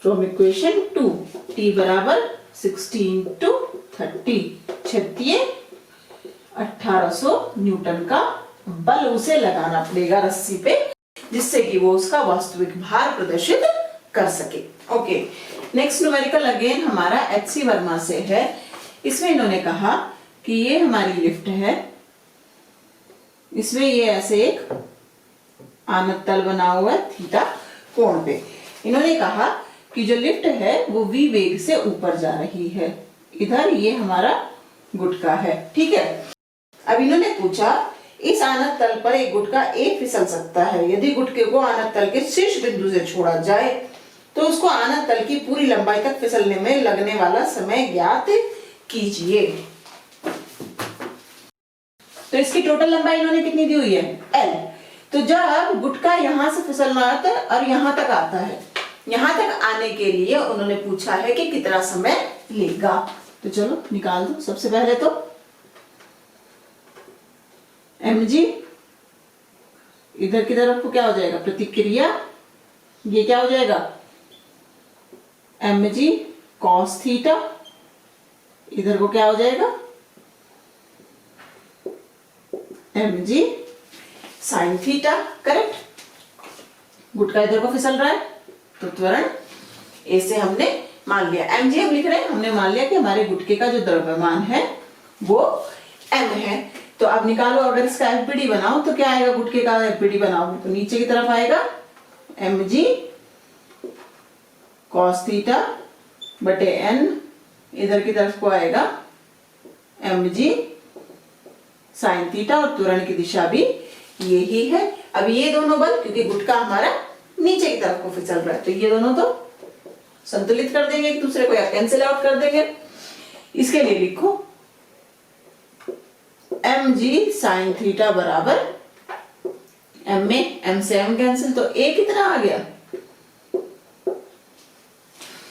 फ्रॉम इक्वेशन 2 T बराबर 16 टू 30, 1800 न्यूटन का बल उसे लगाना पड़ेगा रस्सी पे, जिससे कि वो उसका वास्तविक भार प्रदर्शित कर सके। ओके, नेक्स्ट न्यूमेरिकल अगेन हमारा HC वर्मा से है। इसमें इन्होंने कहा कि ये हमारी लिफ्ट है, इसमें ये ऐसे एक आनत तल बना हुआ है थीटा कोण पे। इन्होंने कहा कि जो लिफ्ट है वो v वेग से ऊपर जा रही है, इधर ये हमारा गुटका है, ठीक है। अब इन्होंने पूछा इस आनत तल पर एक गुटका A फिसल सकता है, यदि गुटके को आनत तल के शीर्ष बिंदु से छोड़ा जाए तो उसको आनत तल की पूरी लंबाई तक फिसलने में लगने वाला समय ज्ञात कीजिए। तो इसकी टोटल लंबाई इन्होंने कितनी दी हुई है L। तो जब गुटका यहां से फिसलना आता है और यहां तक आता है, यहां तक आने के लिए उन्होंने पूछा है कि कितना समय लेगा। तो चलो निकाल दो। सबसे पहले तो mg, इधर की तरफ को क्या हो जाएगा प्रतिक्रिया, ये क्या हो जाएगा mg cos थीटा, इधर को क्या हो जाएगा mg sin थीटा, करेक्ट। गुटका इधर को फिसल रहा है तो त्वरण ऐसे हमने मान लिया, mg हम लिख रहे हैं, हमने मान लिया कि हमारे गुटके का जो द्रव्यमान है वो m है। तो अब निकालो, अगर इसका एफबीडी बनाओ तो क्या आएगा, गुटके का एफबीडी बनाओ तो नीचे की तरफ आएगा mg cos थीटा बटे n, इधर की तरफ को आएगा mg sin थीटा, और त्वरण की दिशा भी यही है। अब ये दोनों बल, क्योंकि गुटका हमारा नीचे की तरफ को फिसल रहा है, तो ये दोनों तो संतुलित कर देंगे एक दूसरे को या कैंसिल आउट कर देंगे। इसके लिए लिखो mg sin थीटा बराबर m में m से m कैंसिल, तो a कितना आ गया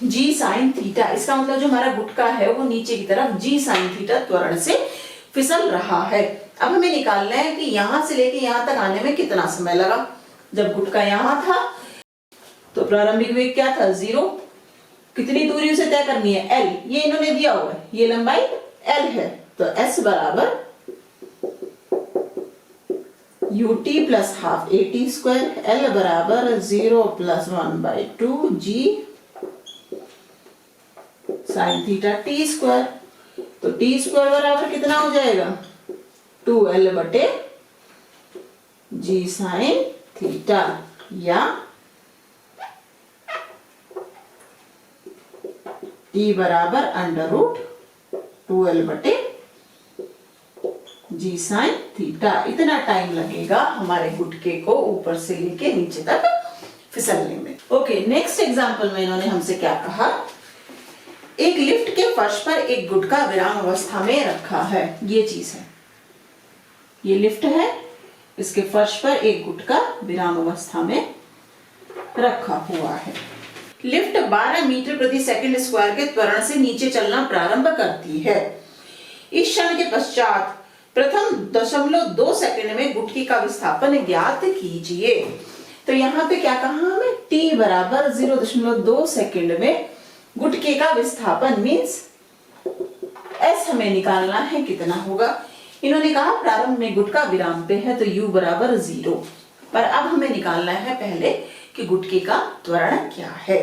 g sin थीटा। इसका मतलब जो हमारा गुटका है वो नीचे की तरफ g sin थीटा त्वरण से फिसल रहा है। अब हमें निकालना है कि यहां से लेके यहां तक आने में कितना समय लगा। जब गुटका यहां था तो प्रारंभिक वेग क्या था 0, कितनी दूरी उसे तय करनी है l, ये इन्होंने दिया हुआ है, ये लंबाई l है, तो s बराबर ut plus half at square, l बराबर 0 plus 1/2 g sine theta t square. तो t स्क्वायर बराबर कितना हो जाएगा 2l बटे g साइन थीटा, या E बराबर अंडर रूट 2L बटे G साइन थीटा। इतना टाइम लगेगा हमारे गुटके को ऊपर से लेके नीचे तक फिसलने में। ओके, नेक्स्ट एग्जांपल में इन्होंने हमसे क्या कहा, एक लिफ्ट के फर्श पर एक गुटका विराम अवस्था में रखा है। ये चीज है, ये लिफ्ट है, इसके फर्श पर एक गुटका विराम अवस्था में रखा हुआ है। लिफ्ट 12 मीटर प्रति सेकंड स्क्वायर के त्वरण से नीचे चलना प्रारंभ करती है। इस क्षण के पश्चात प्रथम 0.2 सेकंड में गुटकी का विस्थापन ज्ञात कीजिए। तो यहाँ पे क्या कहा हमें, t बराबर 0.2 सेकंड में गुटके का विस्थापन मीन्स s हमें निकालना है, कितना होगा। इन्होंने कहा प्रारंभ में गुटका विराम पे है तो u बराबर 0, पर अब हमें निकालना है पहले कि गुटके का त्वरण क्या है।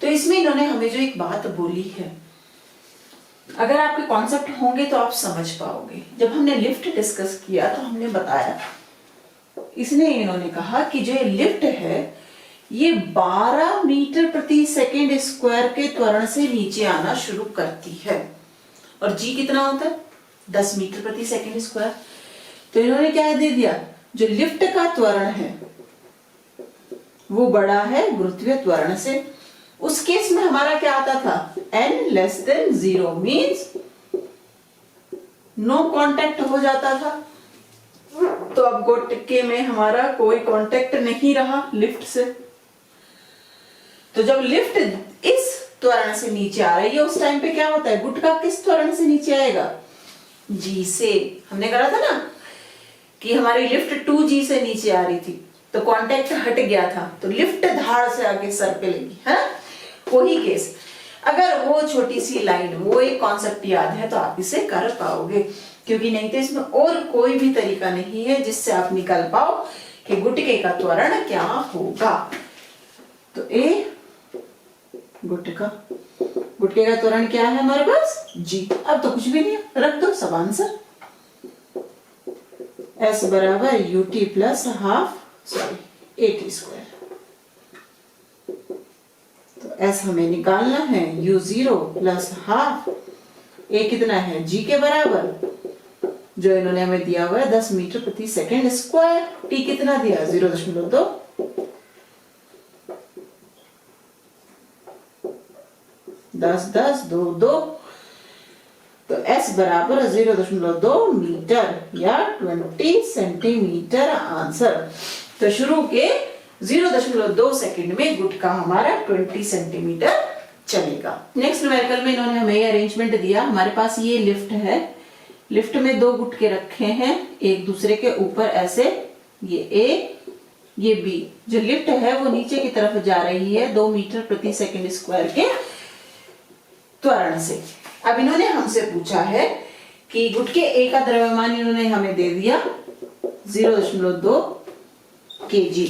तो इसमें इन्होंने हमें जो एक बात बोली है, अगर आपके कॉन्सेप्ट होंगे तो आप समझ पाओगे। जब हमने लिफ्ट डिस्कस किया तो हमने बताया, इसने इन्होंने कहा कि जो ये लिफ्ट है ये 12 मीटर प्रति सेकंड स्क्वायर के त्वरण से नीचे आना शुरू करती है, और जी कितना होता है 10 मीटर प्रति सेकंड स्क्वायर। तो इन्होंने क्या दे दिया, जो लिफ्ट का त्वरण है वो बड़ा है गुरुत्वीय त्वरण से। उस केस में हमारा क्या आता था, n less than 0 means no contact हो जाता था। तो अब गुटके में हमारा कोई कांटेक्ट नहीं रहा लिफ्ट से। तो जब लिफ्ट इस त्वरण से नीचे आ रही है उस टाइम पे क्या होता है, गुटका किस त्वरण से नीचे आएगा, g से। हमने कहा था ना कि हमारी लिफ्ट 2g से नीचे आ रही थी तो कांटेक्ट हट गया था, तो लिफ्ट धाड़ से आगे सर पे लगी, है ना। वही केस, अगर वो छोटी सी लाइन, वो एक कॉन्सेप्ट याद है तो आप इसे कर पाओगे, क्योंकि नहीं तो इसमें और कोई भी तरीका नहीं है जिससे आप निकल पाओ कि गुटके का त्वरण क्या होगा। तो ए गुटके का त्वरण क्या है हमारे पास, जी। अब तो कुछ भी नहीं है, रख दो सब आंसर। s बराबर ut plus half at square. तो s हमें निकालना है u0 प्लस हाफ a कितना है g के बराबर, जो इन्होंने हमें दिया हुआ है 10 मीटर प्रति सेकंड स्क्वायर। t कितना दिया 0.2, 10 10 2 2, तो s बराबर 0.2 मीटर या 20 सेंटीमीटर आंसर। तो शुरू के 0.2 सेकंड में गुटका हमारा 20 सेंटीमीटर चलेगा। नेक्स्ट न्यूमेरिकल में इन्होंने हमें ये अरेंजमेंट दिया, हमारे पास ये लिफ्ट है, लिफ्ट में 2 गुटके रखे हैं एक दूसरे के ऊपर ऐसे, ये A ये B। जो लिफ्ट है वो नीचे की तरफ जा रही है 2 मीटर प्रति सेकंड स्क्वायर के त्वरण से। अब इन्होंने हमसे पूछा है कि गुटके A का द्रव्यमान इन्होंने हमें दे दिया 0.2 kg।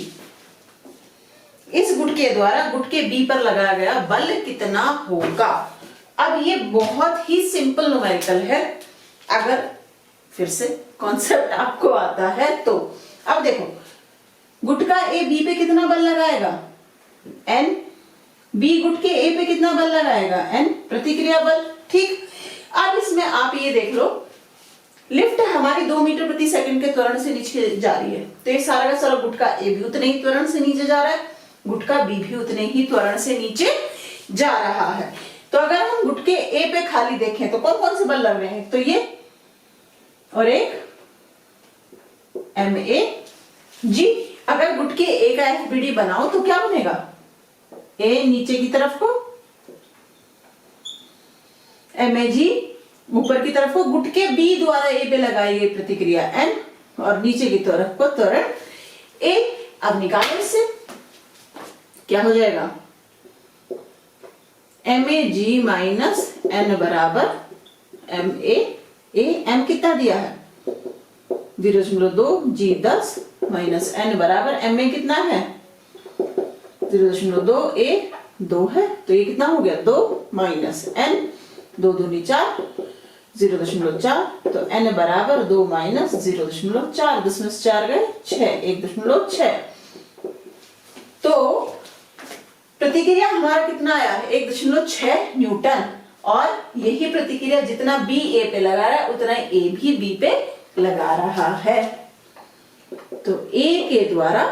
इस गुटके द्वारा गुटके B पर लगाया गया बल कितना होगा। अब ये बहुत ही सिंपल न्यूमेरिकल है, अगर फिर से कॉन्सेप्ट आपको आता है तो। अब देखो, गुटका A B पे कितना बल लगाएगा, N। B गुटके A पे कितना बल लगाएगा, N प्रतिक्रिया बल, ठीक। अब इसमें आप ये देख लो, लिफ्ट हमारी 2 मीटर प्रति सेकंड के त्वरण से नीचे जा रही है, तो ये सारा का सारा गुटका A भी उतने ही त्वरण से नीचे जा रहा है, गुटका B भी उतने ही त्वरण से नीचे जा रहा है। तो अगर हम गुटके A पे खाली देखें तो कौन कौन से बल लग रहे हैं, तो ये और एक MAG। अगर गुटके A का FBD बनाओ तो क्या बनेगा, A नीचे की तरफ को, MAG ऊपर की तरफ को, गुटके B द्वारा A पे लगाई गई प्रतिक्रिया N, और नीचे की तरफ को त्वरण A। अब निकालो इससे, क्या हो जाएगा, MAG माइनस N बराबर MA। M कितना दिया है 0.2, G 10 माइनस N बराबर MA कितना है 0.2, A 2 है, तो ये कितना हो गया 2 माइनस N, 2 दूनी 4, 0.4, तो N बराबर 2 माइनस 0.4, 10 में से 4 गए 6, 1.6। तो प्रतिक्रिया हमारा कितना आया है 1.6 न्यूटन, और यही प्रतिक्रिया जितना बी ए पे लगा रहा है उतना ए भी बी पे लगा रहा है। तो ए के द्वारा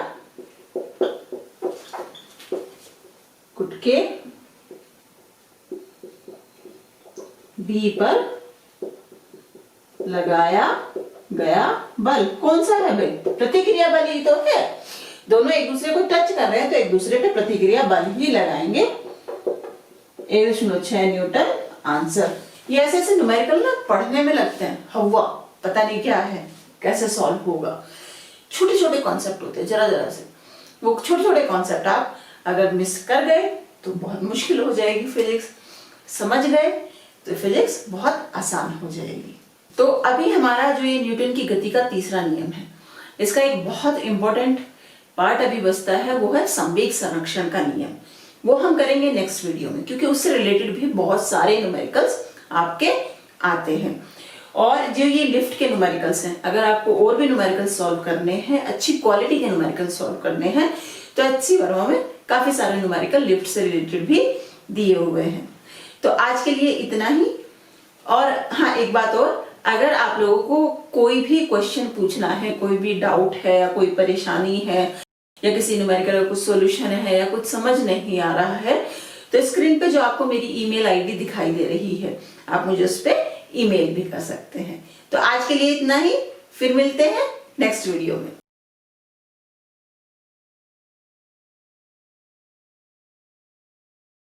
गुटके बी पर लगाया गया बल कौन सा है भाई? प्रतिक्रिया बल ही तो है। दोनों एक दूसरे को टच कर रहे हैं तो एक दूसरे पे प्रतिक्रिया बल ही लगाएंगे। 1.6 न्यूटन आंसर। ये ऐसे ऐसे न्यूमेरिकल ना पढ़ने में लगते हैं हवा, पता नहीं क्या है, कैसे सॉल्व होगा। छोटे छोटे कॉन्सेप्ट होते हैं, जरा जरा से। वो छोटे छोटे कॉन्सेप्ट आप अगर मिस कर गए तो बहुत मुश्किल हो जाएगी फिजिक्स, समझ गए तो फिजिक्स बहुत आसान हो जाएगी। तो अभी हमारा जो ये न्यूटन की गति का तीसरा नियम है, इसका एक बहुत इंपॉर्टेंट पार्ट अभी बचता है, वो है संवेग संरक्षण का नियम। वो हम करेंगे नेक्स्ट वीडियो में, क्योंकि उससे रिलेटेड भी बहुत सारे न्यूमेरिकल्स आपके आते हैं। और जो ये लिफ्ट के न्यूमेरिकल्स हैं, अगर आपको और भी न्यूमेरिकल्स सॉल्व करने हैं, अच्छी क्वालिटी के न्यूमेरिकल्स सॉल्व करने हैं, तो HC वर्मा में काफी सारे न्यूमेरिकल लिफ्ट से रिलेटेड भी दिए हुए हैं। तो आज के लिए इतना ही। और हाँ, एक बात और, अगर आप लोगों को कोई भी क्वेश्चन पूछना है, कोई भी डाउट है या कोई परेशानी है या किसी न्यूमेरिकल का कुछ सॉल्यूशन है या कुछ समझ नहीं आ रहा है, तो स्क्रीन पे जो आपको मेरी ईमेल आईडी दिखाई दे रही है, आप मुझे उस पर ईमेल भी कर सकते हैं। तो आज के लिए इतना ही, फिर मिलते हैं नेक्स्ट वीडियो में।